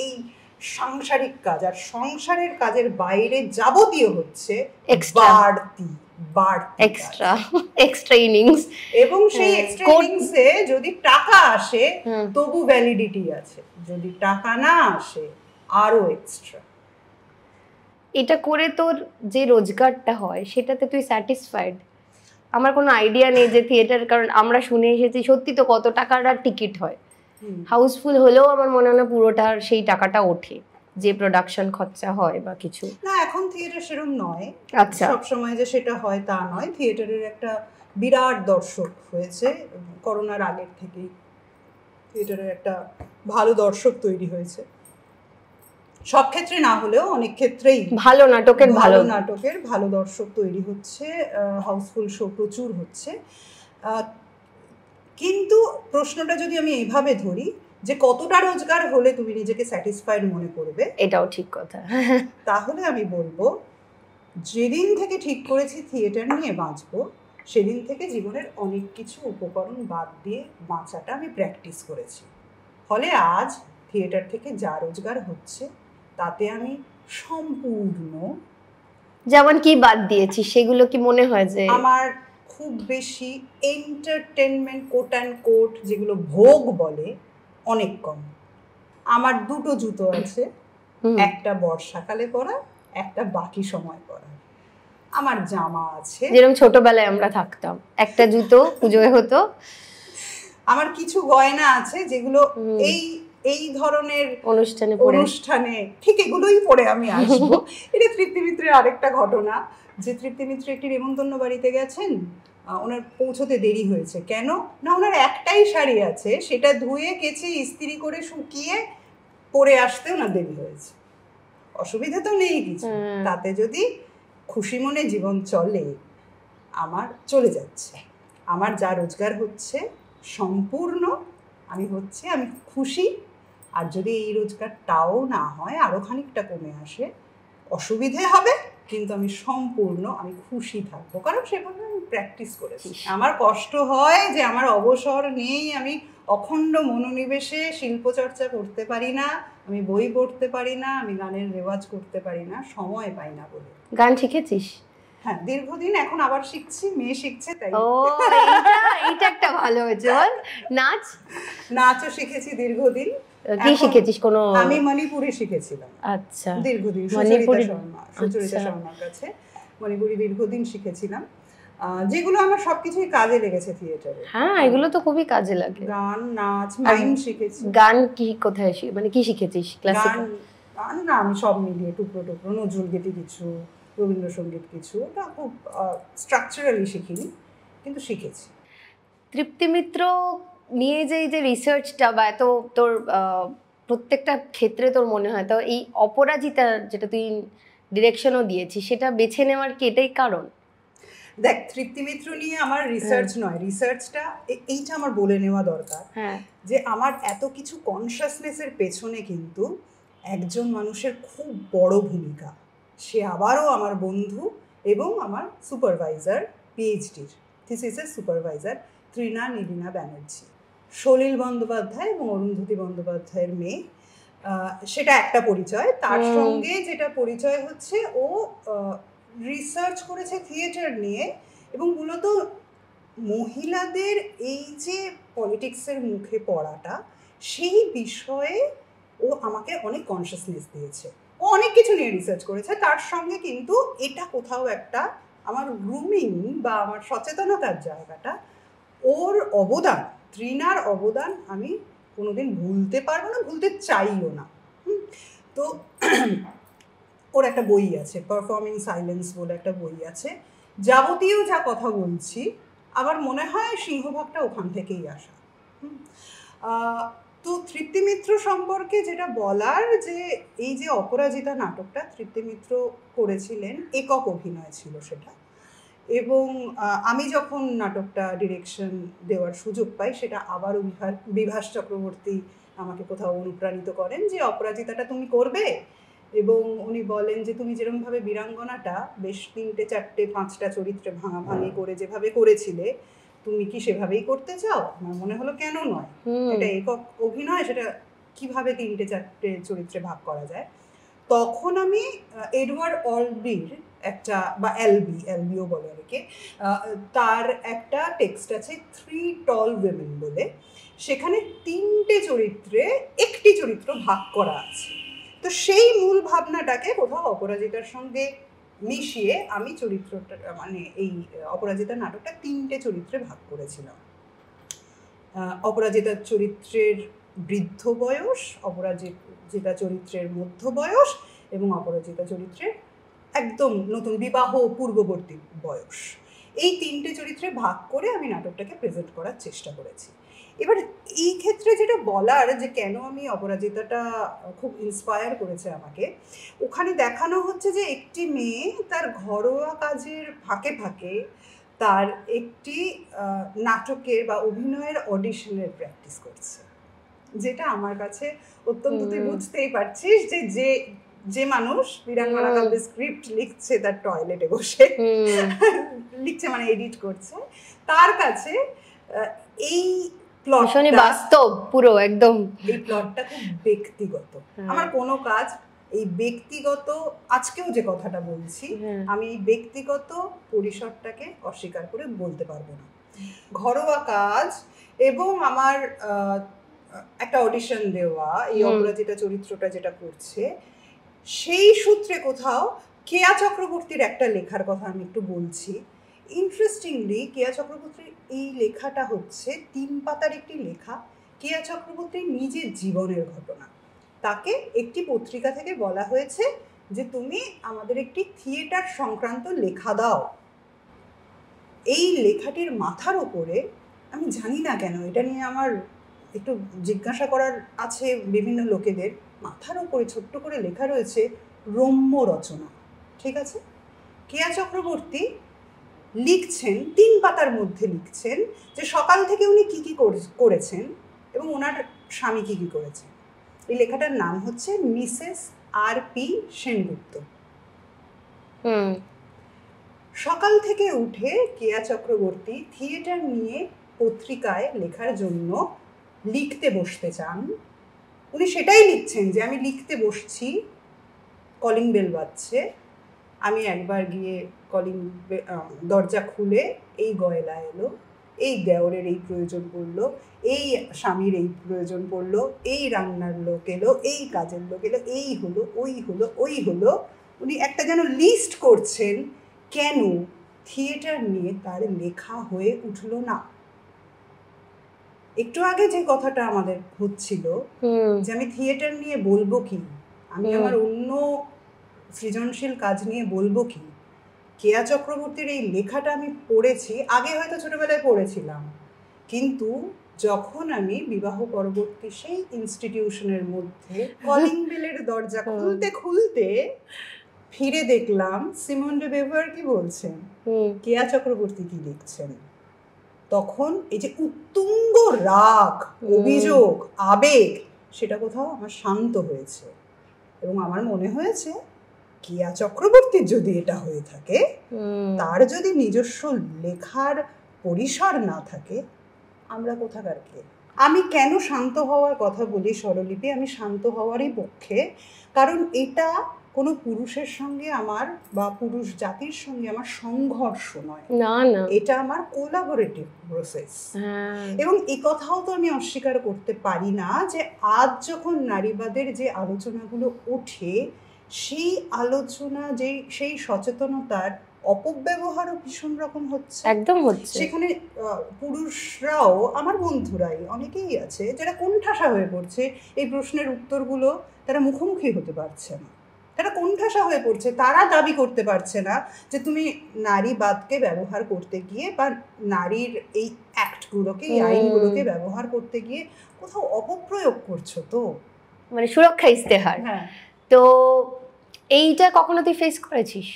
এই সাংসারিক কাজ, আর সংসারের কাজের বাইরে যাবতীয় হচ্ছে এক্সট্রা ইনিংস, এবং সেই এক্সট্রা ইনিংসে যদি টাকা আসে তবু ভ্যালিডিটি আছে, যদি টাকা না আসে আরো এক্সট্রা। এটা করে তোর যে রোজগারটা হয় সেটাতে তুই স্যাটিসফাইড? আমার কোনো আইডিয়া নেই যে থিয়েটার, কারণ আমরা শুনে এসেছি সত্যি তো কত টাকার টিকিট হয়, হাউসফুল হলেও আমার মনে হয় না পুরোটার সেই টাকাটা ওঠে যে প্রোডাকশন খরচা হয় বা কিছু। না, এখন থিয়েটার সেরকম নয়। আচ্ছা, সব সময় যে সেটা হয় তা নয়। থিয়েটারের একটা বিরাট দর্শক হয়েছে করোনার আগের থেকেই, থিয়েটারের একটা ভালো দর্শক তৈরি হয়েছে, সব ক্ষেত্রে না হলেও অনেক ক্ষেত্রেই ভালো নাটকের ভালো দর্শক তৈরি হচ্ছে, হাউসফুল শো প্রচুর হচ্ছে। কিন্তু প্রশ্নটা যদি আমি এইভাবে ধরি যে কতটা রোজগার হলে তুমি নিজেকে স্যাটিসফাইড মনে করবে, এটাও ঠিক কথা। তাহলে আমি বলবো যেদিন থেকে ঠিক করেছি থিয়েটার নিয়ে বাঁচবো, সেদিন থেকে জীবনের অনেক কিছু উপকরণ বাদ দিয়ে বাঁচাটা আমি প্র্যাকটিস করেছি। ফলে আজ থিয়েটার থেকে যা রোজগার হচ্ছে তাতে আমি সম্পূর্ণ। যেমন কি বাদ দিয়েছি সেগুলো কি মনে হয় যে? আমার খুব বেশি এন্টারটেনমেন্ট কোট অ্যান্ড কোট যেগুলো ভোগ বলে অনেক কম। আমার দুটো জুতো আছে, একটা বর্ষাকালে পরা, একটা বাকি সময় পরা। আমার জামা আছে, যেরকম ছোটবেলায় আমরা থাকতাম, একটা জুতো পুজোয় হতো। আমার কিছু গয়না আছে যেগুলো এই ধরনের অনুষ্ঠানে ঠিক এগুলোই পরে আমি আসবো। এটা তৃপ্তি মিত্রের আরেকটা ঘটনা, যে তৃপ্তি মিত্র একটি নেমন্তন্ন বাড়িতে গেছেন, ওনার পৌঁছতে দেরি হয়েছে। কেন না, ওনার একটাই শাড়ি আছে, সেটা ধুয়ে কেচে ইস্ত্রি করে শুকিয়ে পরে আসতে ওনার দেরি হয়েছে। অসুবিধা তো নেই কিছু, তাতে যদি খুশি মনে জীবন চলে, আমার চলে যাচ্ছে। আমার যা রোজগার হচ্ছে সম্পূর্ণ আমি খুশি। আর যদি এই রোজগারটাও না হয়, আরো খানিকটা কমে আসে, অসুবিধে হবে, কিন্তু আমি খুশি থাকবো, কারণ সেভাবে আমি প্র্যাকটিস করেছি। আমার কষ্ট হয় যে আমার অবসর নেই, আমি অখণ্ড মনোনিবেশে শিল্পচর্চা করতে পারি না, আমি বই পড়তে পারি না, আমি গানের রেওয়াজ করতে পারি না, সময় পাই না বলে। গান শিখেছিস? হ্যাঁ, দীর্ঘদিন, এখন আবার শিখছি, মেয়ে শিখছে তাই। ও, এইটা একটা ভালো হয়েছে। বল, নাচও শিখেছি দীর্ঘদিন। কি শিখেছিস? কোনো? আমি মণিপুরি শিখেছিলাম। আচ্ছা, দীর্ঘদিন সুচরিতা শর্মার কাছে মণিপুরি দীর্ঘদিন শিখেছিলাম, যেগুলো আমার সবকিছুই কাজে লেগেছে থিয়েটারে। হ্যাঁ, এগুলো তো খুবই কাজে লাগে। গান, নাচ, মাইম শিখেছি। গান কি কোথায় মানে কি শিখেছিস? ক্লাসিক্যাল গান না, আমি সব মিলিয়ে টুকরো টুকরো, নজরুল গীতি কিছু, রবীন্দ্রসঙ্গীত কিছু, ওটা খুব স্ট্রাকচারালি শিখিনি, কিন্তু শিখেছি। তৃপ্তি মিত্র নিয়ে যে রিসার্চটা বা এত তোর প্রত্যেকটা ক্ষেত্রে তোর মনে হয়, তো এই অপরাজিতা যেটা তুই ডিরেকশনও দিয়েছিস, সেটা বেছে নেওয়ার কি এটাই কারণ? দেখ, তৃপ্তি মিত্র নিয়ে আমার রিসার্চ নয়, রিসার্চটা এইটা আমার বলে নেওয়া দরকার, যে আমার এত কিছু কনসাসনেসের পেছনে কিন্তু একজন মানুষের খুব বড় ভূমিকা। সে আবারও আমার বন্ধু এবং আমার সুপারভাইজার, পিএইচডির থিসিসের সুপারভাইজার তৃণা নীলিনা ব্যানার্জি। সলিল বন্দ্যোপাধ্যায় এবং অরুন্ধতী বন্দ্যোপাধ্যায়ের মেয়ে, সেটা একটা পরিচয়। তার সঙ্গে যেটা পরিচয় হচ্ছে, ও রিসার্চ করেছে থিয়েটার নিয়ে, এবং মূলত মহিলাদের এই যে পলিটিক্সের মুখে পড়াটা, সেই বিষয়ে ও আমাকে অনেক কনসাসনেস দিয়েছে। ও অনেক কিছু নিয়ে রিসার্চ করেছে, তার সঙ্গে কিন্তু এটা কোথাও একটা আমার গ্রুমিং বা আমার সচেতনতার জায়গাটা, ওর অবদান, তৃণার অবদান আমি কোনোদিন ভুলতে পারবো না, ভুলতে চাইও না। তো ওর একটা বই আছে, পারফর্মিং সাইলেন্স বলে একটা বই আছে। যাবতীয় যা কথা বলছি আমার মনে হয় সিংহভাগটা ওখান থেকেই আসা। তো তৃপ্তি মিত্র সম্পর্কে যেটা বলার, যে এই যে অপরাজিতা নাটকটা তৃপ্তি মিত্র করেছিলেন, একক অভিনয় ছিল সেটা, এবং আমি যখন নাটকটা ডিরেকশন দেওয়ার সুযোগ পাই, সেটা আবারও বিভাস চক্রবর্তী আমাকে কোথাও অনুপ্রাণিত করেন যে অপরাজিতাটা তুমি করবে, এবং উনি বলেন যে তুমি যেরকমভাবে বীরাঙ্গনাটা বেশ 3টে 4টে 5টা চরিত্রে ভাঙাভাঙি করে যেভাবে করেছিলে, তুমি কি সেভাবেই করতে চাও? আমার মনে হলো কেন নয়, এটা একক অভিনয়, সেটা কিভাবে 3টে 4টে চরিত্রে ভাগ করা যায়। তখন আমি এডওয়ার্ড অলবির একটা, বা এলবিও বলে আর কি, তার একটা টেক্সট আছে 3 Tall Women বলে, সেখানে 3টে চরিত্রে একটি চরিত্র ভাগ করা আছে। তো সেই মূল ভাবনাটাকে কোথাও অপরাজিতার সঙ্গে মিশিয়ে আমি চরিত্রটা, মানে এই অপরাজিতা নাটকটা 3টে চরিত্রে ভাগ করেছিলাম। অপরাজিতার চরিত্রের বৃদ্ধ বয়স, অপরাজিতা চরিত্রের মধ্য বয়স, এবং অপরাজিতা চরিত্রের একদম নতুন বিবাহ পূর্ববর্তী বয়স। এই 3টে চরিত্রে ভাগ করে আমি নাটকটাকে প্রেজেন্ট করার চেষ্টা করেছি। এবার এই ক্ষেত্রে যেটা বলার যে কেন আমি অপরাজিতাটা খুব ইন্সপায়ার করেছে আমাকে, ওখানে দেখানো হচ্ছে যে একটি মেয়ে তার ঘরোয়া কাজের ফাঁকে ফাঁকে তার একটি নাটকের বা অভিনয়ের অডিশনের প্র্যাকটিস করছে, যেটা আমার কাছে অত্যন্ত, তুই বুঝতেই পারছিস যে যে মানুষ বীরাঙ্গনা কাব্যের স্ক্রিপ্ট লিখছে তার টয়লেটে বসে লিখছে, মানে এডিট করছে, তার কাছে এই ভীষণই বাস্তব পুরো একদম। এই প্লটটা খুব ব্যক্তিগত। আমার কোনো কাজ এই ব্যক্তিগত, আজকেও যে কথাটা বলছি, আমি এই ব্যক্তিগত পরিসরটাকে অস্বীকার করে বলতে পারবো না। ঘরোয়া কাজ এবং আমার একটা অডিশন দেওয়া, এই অপরাজিতা চরিত্রটা যেটা করছে, সেই সূত্রে কোথাও কেয়া চক্রবর্তীর একটা লেখার কথা আমি একটু বলছি। ইন্টারেস্টিংলি কেয়া চক্রবর্তীর এই লেখাটা হচ্ছে 3 পাতার একটি লেখা, কেয়া চক্রবর্তীর নিজের জীবনের ঘটনা। তাকে একটি পত্রিকা থেকে বলা হয়েছে যে তুমি আমাদের একটি থিয়েটার সংক্রান্ত লেখা দাও। এই লেখাটির মাথার ওপরে, আমি জানি না কেন, এটা নিয়ে আমার একটু জিজ্ঞাসা করার আছে বিভিন্ন লোকেদের, মাথার ওপরে ছোট্ট করে লেখা রয়েছে রম্য রচনা। ঠিক আছে, কেয়া চক্রবর্তী লিখছেন, 3 পাতার মধ্যে লিখছেন যে সকাল থেকে উনি কী কী করেছেন এবং ওনার স্বামী কী কী করেছেন। এই লেখাটার নাম হচ্ছে মিসেস আর.পি. সেনগুপ্ত। সকাল থেকে উঠে কেয়া চক্রবর্তী থিয়েটার নিয়ে পত্রিকায় লেখার জন্য লিখতে বসতে চান। উনি সেটাই লিখছেন যে আমি লিখতে বসছি, কলিং বেল বাজছে, আমি একবার গিয়ে দরজা খুলে এই গয়লা এলো, এই দেওরের এই প্রয়োজন পড়লো, এই স্বামীর এই প্রয়োজন পড়লো, এই রান্নার লোক এলো, এই কাজের লোক এলো, এই হলো, ওই হলো, ওই হলো। উনি একটা যেন লিস্ট করছেন কেন থিয়েটার নিয়ে তার লেখা হয়ে উঠল না। একটু আগে যে কথাটা আমাদের হচ্ছিল যে আমি থিয়েটার নিয়ে বলবো কি, আমি আমার অন্য সৃজনশীল কাজ নিয়ে বলবো কি, কেয়া চক্রবর্তীর এই লেখাটা আমি পড়েছি, আগে হয়তো ছোটবেলায় পড়েছিলাম, কিন্তু যখন আমি বিবাহ পরবর্তী সেই ইনস্টিটিউশনের মধ্যে কলিং বেলের দরজা খুলতে খুলতে ফিরে দেখলাম সিমন ডে বেভার কি বলছেন, কেয়া চক্রবর্তী কি লিখছেন, তখন এই যে উত্তুঙ্গ রাগ, অভিযোগ, আবেগ, সেটা কোথাও আমার শান্ত হয়েছে এবং আমার মনে হয়েছে কেয়া চক্রবর্তীর যদি এটা হয়ে থাকে, তার যদি নিজস্ব লেখার পরিসর না থাকে, আমরা কোথাকার কে? আমি কেন শান্ত হওয়ার কথা বলি স্বরলিপি, আমি শান্ত হওয়ারই পক্ষে, কারণ এটা কোনো পুরুষের সঙ্গে আমার বা পুরুষ জাতির সঙ্গে আমার সংঘর্ষ নয়, না না, এটা আমার কোলাবোরেটিভ প্রসেস। এবং এই কথাও তো আমি অস্বীকার করতে পারি না যে আজ যখন নারীবাদের যে আলোচনাগুলো ওঠে, সেই আলোচনা, সেই সচেতনতার অপব্যবহারও ভীষণ রকম হচ্ছে, একদম হচ্ছে। সেখানে পুরুষরাও, আমার বন্ধুরাই অনেকেই আছে যারা কোণঠাসা হয়ে পড়ছে, এই প্রশ্নের উত্তরগুলো তারা মুখোমুখি হতে পারছে না, তারা কোণঠাসা হয়ে পড়ছে, তারা দাবি করতে পারছে না যে তুমি নারীবাদকে ব্যবহার করতে গিয়ে বা নারীর এই অ্যাক্টগুলোকে, এই আইনগুলোকে ব্যবহার করতে গিয়ে কোথাও অপপ্রয়োগ করছো, তো মানে সুরক্ষা ইস্তেহার। হ্যাঁ, তো এইটা কখনো তুই ফেস করেছিস?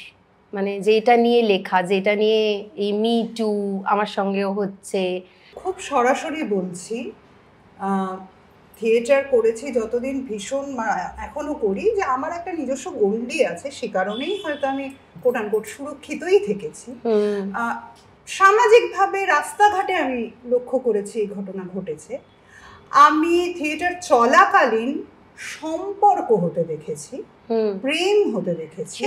মানে যেটা নিয়ে লেখা, যেটা নিয়ে এই মি টু আমার সঙ্গেও হচ্ছে। খুব সরাসরি বলছি, থিয়েটার করেছি যতদিন, ভীষণ এখনো করি, যে আমার একটা নিজস্ব গণ্ডি আছে, সে কারণেই হয়তো আমি কোট আনকোট সুরক্ষিতই থেকেছি। সামাজিকভাবে রাস্তাঘাটে আমি লক্ষ্য করেছি এই ঘটনা ঘটেছে। আমি থিয়েটার চলাকালীন সম্পর্ক হতে দেখেছি, প্রেম হতে দেখেছি,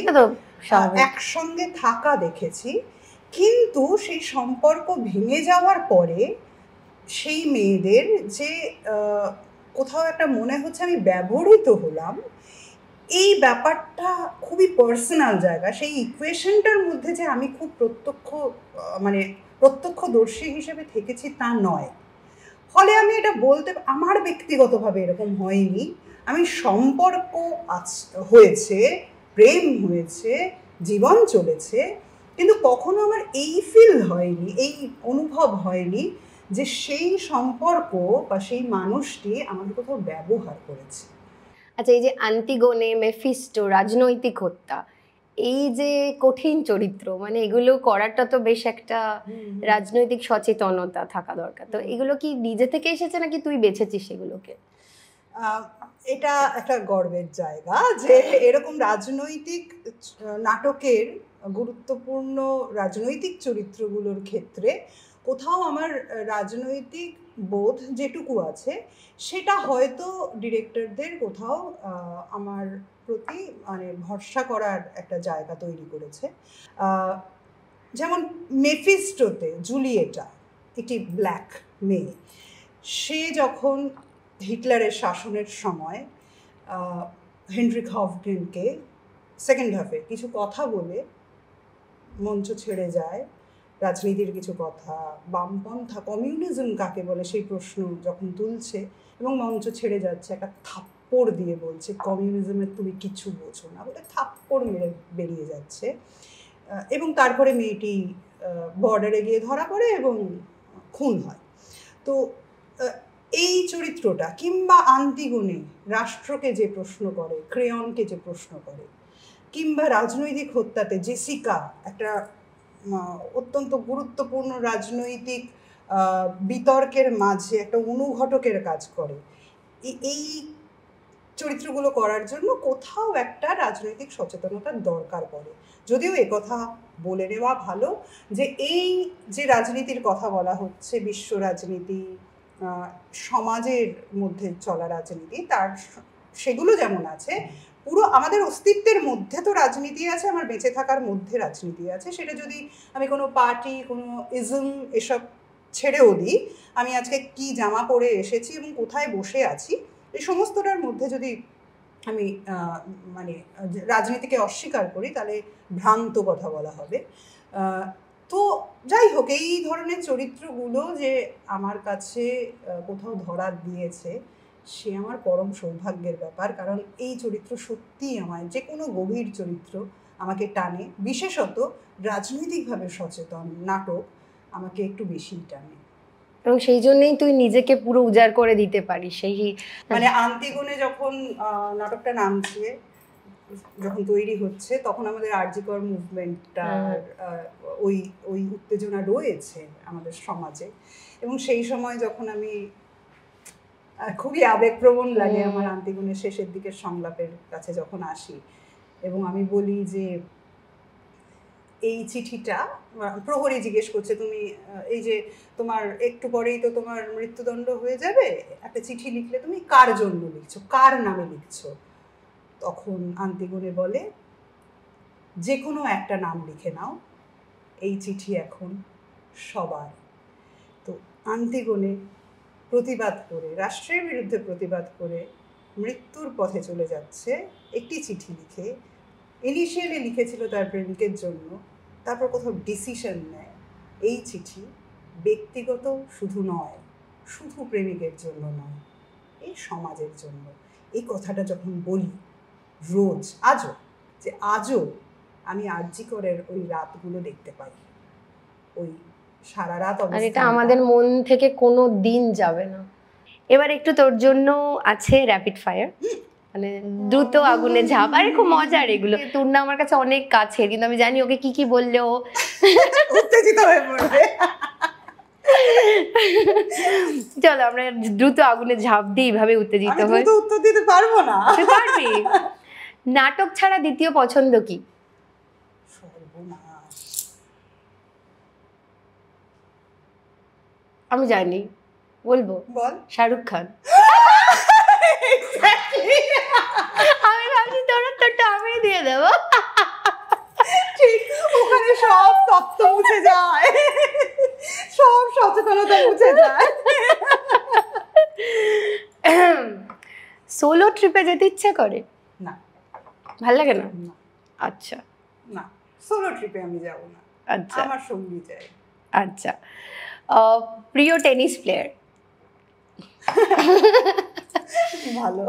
একসঙ্গে থাকা দেখেছি, কিন্তু সেই সম্পর্ক ভেঙে যাওয়ার পরে সেই মেয়েদের যে কোথাও একটা মনে হচ্ছে আমি ব্যবহৃত হলাম, এই ব্যাপারটা খুবই পার্সোনাল জায়গা। সেই ইকুয়েশনটার মধ্যে যে আমি খুব প্রত্যক্ষদর্শী হিসেবে থেকেছি তা নয়। ফলে আমি এটা বলতে, আমার ব্যক্তিগতভাবে এরকম হয়নি, আমি সম্পর্ক হয়েছে, প্রেম হয়েছে, জীবন চলেছে, কিন্তু কখনো আমার এই ফিল হয়নি, এই অনুভব হয়নি যে সেই সম্পর্ক বা সেই মানুষটি আমাকে কোথাও ব্যবহার করেছে। আচ্ছা, এই যে আন্টিগোনে, মেফিস্টো, রাজনৈতিক হত্যা, এই যে কঠিন চরিত্র, মানে এগুলো করাটা তো বেশ একটা রাজনৈতিক সচেতনতা থাকা দরকার। তো এগুলো কি নিজে থেকে এসেছে নাকি তুই বেছেছিস সেগুলোকে? এটা একটা গর্বের জায়গা যে এরকম রাজনৈতিক নাটকের গুরুত্বপূর্ণ রাজনৈতিক চরিত্রগুলোর ক্ষেত্রে কোথাও আমার রাজনৈতিক বোধ যেটুকু আছে সেটা হয়তো ডিরেক্টরদের কোথাও আমার প্রতি মানে ভরসা করার একটা জায়গা তৈরি করেছে। যেমন মেফিস্টোতে জুলিয়েটা একটি ব্ল্যাক মেয়ে, সে যখন হিটলারের শাসনের সময় হেনরিক হফগেনকে সেকেন্ড হাফে কিছু কথা বলে মঞ্চ ছেড়ে যায়, রাজনীতির কিছু কথা, বামপন্থা কমিউনিজম কাকে বলে সেই প্রশ্ন যখন তুলছে এবং মঞ্চ ছেড়ে যাচ্ছে, একটা থাপ্পড় দিয়ে বলছে কমিউনিজমের তুমি কিছু বোঝো না বলে থাপ্পড় মেরে বেরিয়ে যাচ্ছে। এবং তারপরে মেয়েটি বর্ডারে গিয়ে ধরা পড়ে এবং খুন হয়। তো এই চরিত্রটা, কিংবা আন্তিগোনে রাষ্ট্রকে যে প্রশ্ন করে, ক্রেয়নকে যে প্রশ্ন করে, কিংবা রাজনৈতিক হত্যাতে জেসিকা একটা অত্যন্ত গুরুত্বপূর্ণ রাজনৈতিক বিতর্কের মাঝে একটা অনুঘটকের কাজ করে, এই চরিত্রগুলো করার জন্য কোথাও একটা রাজনৈতিক সচেতনতার দরকার পড়ে। যদিও একথা বলে নেওয়া ভালো যে এই যে রাজনীতির কথা বলা হচ্ছে, বিশ্ব রাজনীতি, সমাজের মধ্যে চলা রাজনীতি, তার সেগুলো যেমন আছে, পুরো আমাদের অস্তিত্বের মধ্যে তো রাজনীতি আছে, আমার বেঁচে থাকার মধ্যে রাজনীতি আছে। সেটা যদি আমি কোনো পার্টি, কোনো ইজম এসব ছেড়েও দিই, আমি আজকে কি জামা পরে এসেছি এবং কোথায় বসে আছি, এই সমস্তটার মধ্যে যদি আমি মানে রাজনীতিকে অস্বীকার করি তাহলে ভ্রান্ত কথা বলা হবে। তো যাই হোক, এই ধরনের চরিত্রগুলো যে আমার কাছে কোথাও ধরা দিয়েছে সে আমার পরম সৌভাগ্যের ব্যাপার, কারণ এই চরিত্র সত্যিই আমায়, যে কোনো গভীর চরিত্র আমাকে টানে, বিশেষত রাজনৈতিকভাবে সচেতন নাটক আমাকে একটু বেশিই টানে। এবং সেই জন্যই তুই নিজেকে পুরো উজাড় করে দিতে পারিস। সেই মানে আন্তিগোনে যখন নাটকটা নামছে, যখন তৈরি হচ্ছে, তখন আমাদের আরজিকর মুভমেন্টটা ওই ওই উত্তেজনা রয়েছে আমাদের সমাজে, এবং সেই সময় যখন আমি খুবই আবেগপ্রবণ লাগে আমার আন্তিগোনের শেষের দিকের সংলাপের কাছে যখন আসি এবং আমি বলি যে এই চিঠিটা, প্রহরী জিজ্ঞেস করছে তুমি এই যে তোমার একটু পরেই তো তোমার মৃত্যুদণ্ড হয়ে যাবে, একটা চিঠি লিখলে তুমি কার জন্য লিখছো, কার নামে লিখছো? তখন আন্তিগোনে বলে যে কোনো একটা নাম লিখে নাও, এই চিঠি এখন সবার। তো আন্তিগোনে প্রতিবাদ করে, রাষ্ট্রের বিরুদ্ধে প্রতিবাদ করে মৃত্যুর পথে চলে যাচ্ছে একটি চিঠি লিখে, ইনিশিয়ালি লিখেছিল তার প্রেমিকের জন্য, তারপর কোথাও ডিসিশন নেয় এই চিঠি ব্যক্তিগত শুধু নয়, শুধু প্রেমিকের জন্য নয়, এই সমাজের জন্য। এই কথাটা যখন বলি রোজ, আজও আমি আরজিকরের ওই রাতগুলো দেখতে পাই, ওই সারা রাত। আর এটা আমাদের মন থেকে কোনো দিন যাবে না। এবার একটু তোর জন্য আছে র্যাপিড ফায়ার, মানে দ্রুত আগুনে ঝাঁপ। আরে খুব মজার এগুলো। তোর না আমার কাছে অনেক কাছে, কিন্তু আমি জানি ওকে কি কি বললে ও উত্তেজিত হয়ে পড়বে। চলো আমরা দ্রুত আগুনে ঝাঁপ দিই, এইভাবে উত্তেজিত হয়ে। আমি তো উত্তর দিতে পারবো না। তুই পারবি। নাটক ছাড়া দ্বিতীয় পছন্দ কি? আমি জানি, বলবো। বল। শাহরুখ খান। আমি ভাবছি তোর উত্তরটা আমি দিয়ে দেবো। ঠিক, ওখানে সব তত্ত্ব মুছে যায়, সব সচেতনতা মুছে যায়। সোলো ট্রিপে যেতে ইচ্ছে করে না। ভাল লাগে না? আচ্ছা, না, সোলো ট্রিপে আমি যাব না। আচ্ছা, আমার সঙ্গী চাই। আচ্ছা, প্রিয় টেনিস প্লেয়ার? ভালো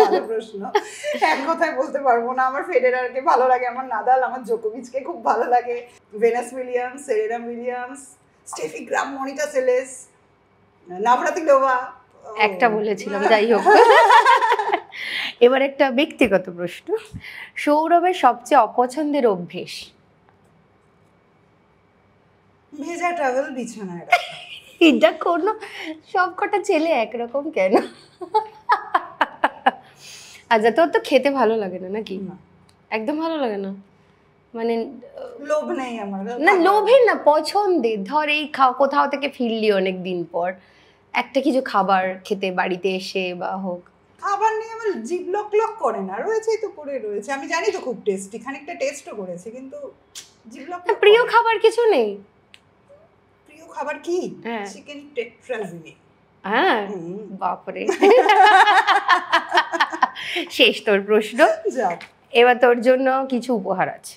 ভালো প্রশ্ন। এক কথায় বলতে পারবো না। আমার ফেডেরারকে ভালো লাগে, আমার নাদাল, আমার জোকোভিচকে খুব ভালো লাগে, Venus Williams, Serena Williams, Steffi Graf, Monica Seles, Navratilova. একটা বলেছিলাম, যাই হোক। এবার একটা ব্যক্তিগত প্রশ্ন, সৌরভের সবচেয়ে অপছন্দের অভ্যেস? ভেজা টাওয়েল বিছানায় রাখা। এটা কোনো সবকটা ছেলে একরকম কেন? আচ্ছা, তোর তো খেতে ভালো লাগে না নাকি? না, একদম ভালো লাগে না মানে? লোভ নেই আমার। না লোভের না, পছন্দের। ধর এই কোথাও থেকে ফিরলি অনেক দিন পর, একটা কিছু খাবার খেতে বাড়িতে এসে বা হোক, খাবার নিয়ে আমার জিভ লক লক করে না, রয়েছেই তো পড়ে রয়েছে। আমি জানি তো খুব টেস্টি, খানিকটা টেস্টও করেছি, কিন্তু জিভ লক লক। প্রিয় খাবার কিছু নেই? প্রিয় খাবার কি? হ্যাঁ। চিকেন টেট্রাজিনি। হ্যাঁ, বাপরে। শেষ তোর প্রশ্ন। যাক, এবার তোর জন্য কিছু উপহার আছে।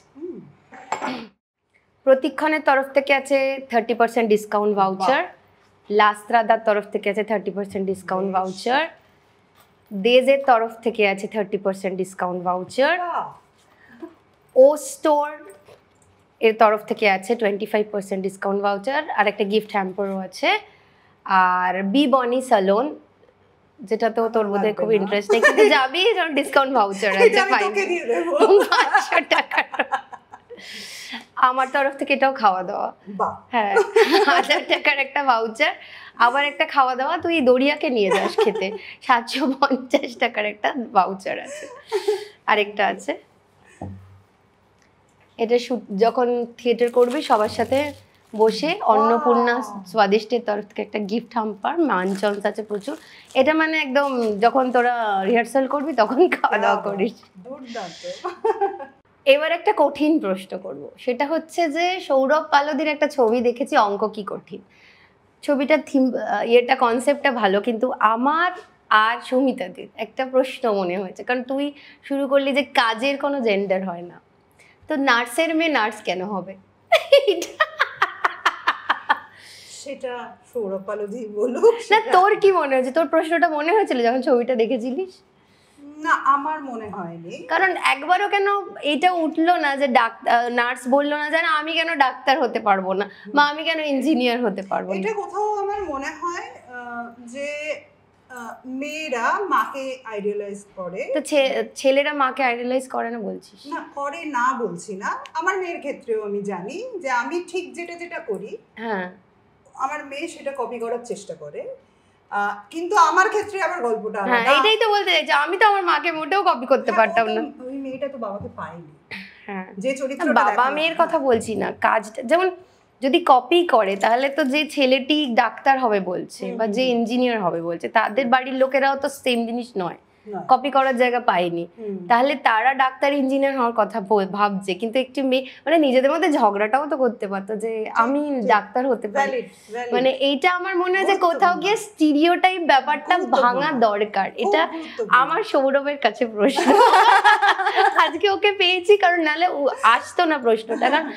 প্রতিক্ষণের তরফ থেকে আছে 30% ডিসকাউন্ট ভাউচার, লাস্ত্রাদার তরফ থেকে আছে 30% ডিসকাউন্ট ভাউচার, দেজের তরফ থেকে আছে 30% ডিসকাউন্ট ভাউচার, ও স্টোর এর তরফ থেকে আছে 25% ডিসকাউন্ট ভাউচার, আর একটা গিফট হ্যাম্পারও আছে, আর বি বনি সালন, যেটা তো তোর বোধহয় খুব ইন্টারেস্ট নেই, কিন্তু যাবি, কারণ ডিসকাউন্ট ভাউচার আছে 500 টাকা। আমার তরফ থেকে এটাও খাওয়া দাওয়া, হ্যাঁ, 1000 টাকার একটা ভাউচার, আবার একটা খাওয়া দাওয়া তুই দরিয়াকে নিয়ে যাস খেতে, 750 টাকার একটা ভাউচার আছে, আরেকটা আছে। এটা যখন থিয়েটার করবি সবার সাথে বসে অন্নপূর্ণা স্বাদিষ্টের তরফ থেকে একটা গিফট হ্যাম্পার, মানচন্স আছে প্রচুর। এটা মানে একদম যখন তোরা রিহার্সাল করবি তখন খাওয়া দাওয়া করিস। এবার একটা কঠিন প্রশ্ন করব, সেটা হচ্ছে যে সৌরভ পালদির একটা ছবি দেখেছি, অঙ্ক কি কঠিন। ছবিটার থিম, এটা কনসেপ্টটা ভালো, কিন্তু আমার আর সৌমিতাদির একটা প্রশ্ন মনে হয়েছে, কারণ তুই শুরু করলি যে কাজের কোনো জেন্ডার হয় না, তো নার্সের মেয়ে নার্স কেন হবে? সেটা সৌরভ পালদি বলুক। না, তোর কি মনে হয়েছে? তোর প্রশ্নটা মনে হয়েছিল যখন ছবিটা দেখেছিলিস? না, আমার মনে হয়নি। কারণ একবারও কেন এটা উঠলো না যে নার্স বললো না যে আমি কেন ডাক্তার হতে পারবো না, বা আমি কেন ইঞ্জিনিয়ার হতে পারবো না? এটা কোথাও আমার মনে হয় যে মেয়েরা মাকে আইডিয়ালাইজ করে, তো ছেলেরা মাকে আইডিয়ালাইজ করে না বলছিস? না, করে না বলছি না। আমার মেয়ের ক্ষেত্রেও আমি জানি যে আমি ঠিক যেটা যেটা করি, হ্যাঁ, আমার মেয়ে সেটা কপি করার চেষ্টা করে, কিন্তু আমার ক্ষেত্রে আবার গল্পটা হ্যাঁ, আলাদা। এটাই তো বলতে চাইছি, আমি তো আমার মাকে মোটেও কপি করতে পারতাম না। ওই মেয়েটা তো বাবাকে পায়নি, হ্যাঁ, যে চরিত্রটা বাবা মেয়ের কথা বলছি না, কাজটা যেমন যদি কপি করে, তাহলে তো যে ছেলেটি ডাক্তার হবে বলছে বা যে ইঞ্জিনিয়ার হবে বলছে, তাদের বাড়ির লোকেরাও তো সেম জিনিস নয়, কপি করার জায়গা পায়নি, তাহলে তারা ডাক্তার ইঞ্জিনিয়ার হওয়ার কথা ভাবছে, কিন্তু একটি মেয়ে মানে নিজেদের মধ্যে ঝগড়াটাও তো করতে পারতো যে আমি ডাক্তার হতে পারি। মানে এইটা আমার মনে হয় যে কোথাও গিয়ে স্টিরিওটাইপ ব্যাপারটা ভাঙা দরকার। এটা আমার সৌরভের কাছে প্রশ্ন, আজকে ওকে পেয়েছি, কারণ নাহলে আসতো না প্রশ্নটা। কারণ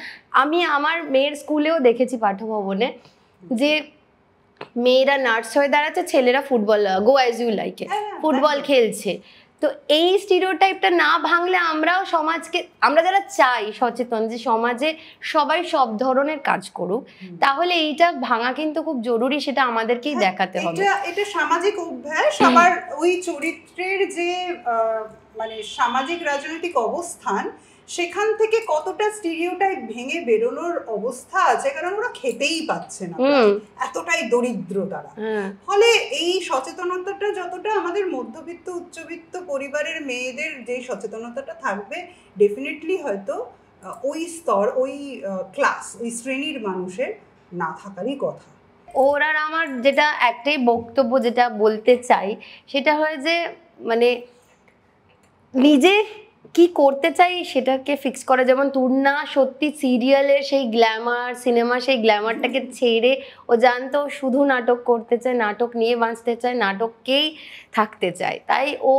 আমি আমার মেয়ের স্কুলেও দেখেছি পাঠ্যভবনে যে মেয়েরা নার্স হয়ে দাঁড়াচ্ছে, ছেলেরা ফুটবল, গো অ্যাজ ইউ লাইকে ফুটবল খেলছে। তো এই স্টিরিওটাইপটা না ভাঙলে আমরাও সমাজকে, আমরা যারা চাই সচেতন যে সমাজে সবাই সব ধরনের কাজ করুক, তাহলে এইটা ভাঙা কিন্তু খুব জরুরি, সেটা আমাদেরকেই দেখাতে হবে। এটা সামাজিক অভ্যাস, আবার ওই চরিত্রের যে মানে সামাজিক রাজনৈতিক অবস্থান, সেখান থেকে কতটা স্টিরিওটাইপ ভেঙে বেরোনোর অবস্থা আছে, কারণ ওরা খেতেই পাচ্ছে না, এতটাই দরিদ্র তারা। ফলে এই সচেতনতাটা যতটা আমাদের মধ্যবিত্ত উচ্চবিত্ত পরিবারের মেয়েদের যে সচেতনতাটা থাকবে, ডেফিনেটলি হয়তো ওই স্তর, ওই ক্লাস, ওই শ্রেণীর মানুষের না থাকারই কথা। ওর আর আমার যেটা একটাই বক্তব্য যেটা বলতে চাই, সেটা হয় যে মানে নিজে কি করতে চাই সেটাকে ফিক্স করা। যেমন তুর্না সত্যি সিরিয়ালের সেই গ্ল্যামার, সিনেমা সেই গ্ল্যামারটাকে ছেড়ে ও জানতো শুধু নাটক করতে চায়, নাটক নিয়ে বাঁচতে চায়, নাটককেই থাকতে চায়, তাই ও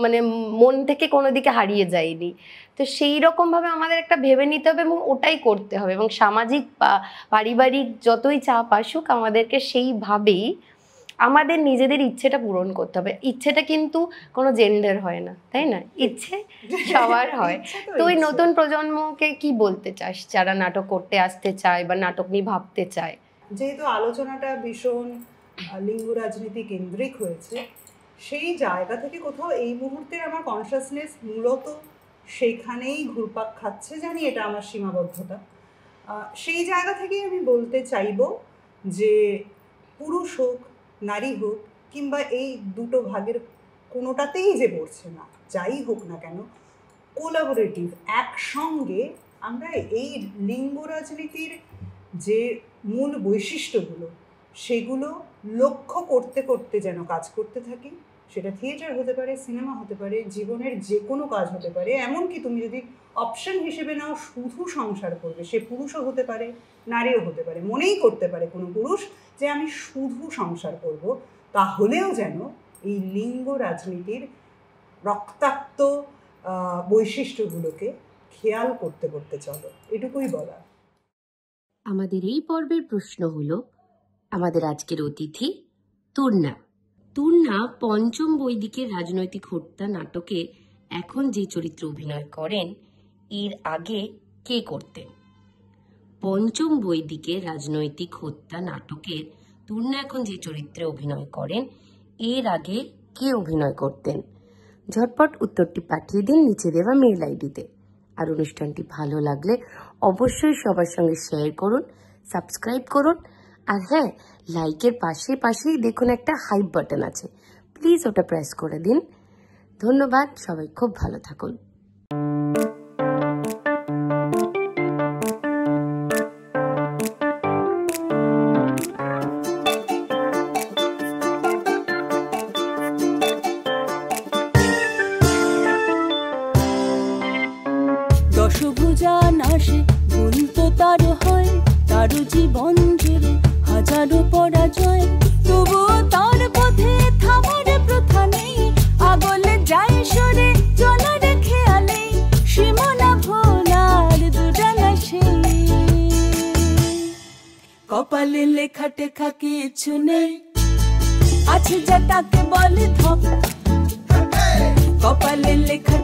মানে মন থেকে কোনো দিকে হারিয়ে যায়নি। তো সেই রকমভাবে আমাদের একটা ভেবে নিতে হবে এবং ওটাই করতে হবে, এবং সামাজিক বা পারিবারিক যতই চাপ আসুক আমাদেরকে সেইভাবেই আমাদের নিজেদের ইচ্ছেটা পূরণ করতে হবে। ইচ্ছেটা কিন্তু কোনো জেন্ডার হয় না, তাই না? ইচ্ছে সবার হয়। তো ওই নতুন প্রজন্মকে কি বলতে চাস যারা নাটক করতে আসতে চায় বা নাটক নিয়ে ভাবতে চায়? যেহেতু আলোচনাটা ভীষণ লিঙ্গ রাজনীতি কেন্দ্রিক হয়েছে, সেই জায়গা থেকে কোথাও এই মুহূর্তে আমার কনসাসনেস মূলত সেখানেই ঘুরপাক খাচ্ছে। জানি এটা আমার সীমাবদ্ধতা। সেই জায়গা থেকেই আমি বলতে চাইব যে পুরুষ হোক, নারী হোক, কিংবা এই দুটো ভাগের কোনোটাতেই যে পড়ছে না, যাই হোক না কেন, কোলাবোরেটিভ একসঙ্গে আমরা এই লিঙ্গ রাজনীতির যে মূল বৈশিষ্ট্যগুলো সেগুলো লক্ষ্য করতে করতে যেন কাজ করতে থাকি। সেটা থিয়েটার হতে পারে, সিনেমা হতে পারে, জীবনের যে কোনো কাজ হতে পারে। এমনকি তুমি যদি অপশন হিসেবে নাও শুধু সংসার করবে, সে পুরুষও হতে পারে, নারীও হতে পারে, মনেই করতে পারে কোনো পুরুষ যে আমি শুধু সংসার করব, তাহলেও যেন এই লিঙ্গ রাজনীতির রক্তাক্ত বৈশিষ্ট্যগুলোকে খেয়াল করতে করতে চলো, এটুকুই বলা। আমাদের এই পর্বের প্রশ্ন হলো, আমাদের আজকের অতিথি তূর্ণা। তূর্ণা পঞ্চম বৈদিকের রাজনৈতিক হত্যা নাটকে এখন যে চরিত্রে অভিনয় করেন, এর আগে কে করতেন? পঞ্চম বৈদিকের রাজনৈতিক হত্যা নাটকের তূর্ণা এখন যে চরিত্রে অভিনয় করেন, এর আগে কে অভিনয় করতেন? ঝটপট উত্তরটি পাঠিয়ে দিন নিচে দেওয়া মেইল আইডিতে। আর অনুষ্ঠানটি ভালো লাগলে অবশ্যই সবার সঙ্গে শেয়ার করুন, সাবস্ক্রাইব করুন। আর হ্যাঁ, লাইকের পাশেই দেখুন একটা হাইপ বাটন আছে, প্লিজ ওটা প্রেস করে দিন। ধন্যবাদ, সবাই খুব ভালো থাকুন। দশভুজা নাশে ভুল তো তার হয়, তার জীবন জুড়ে হাজারো পরাজয়, তবুও তার পথে থামার প্রথা নেই। আগলে যায় সরে চলার খেয়ালে, সীমানা ভোলার দুরানা সেই। কপালে লেখা টেখা কিছু নেই, আছে যা তাকে বলে ধপ। কপালে লেখা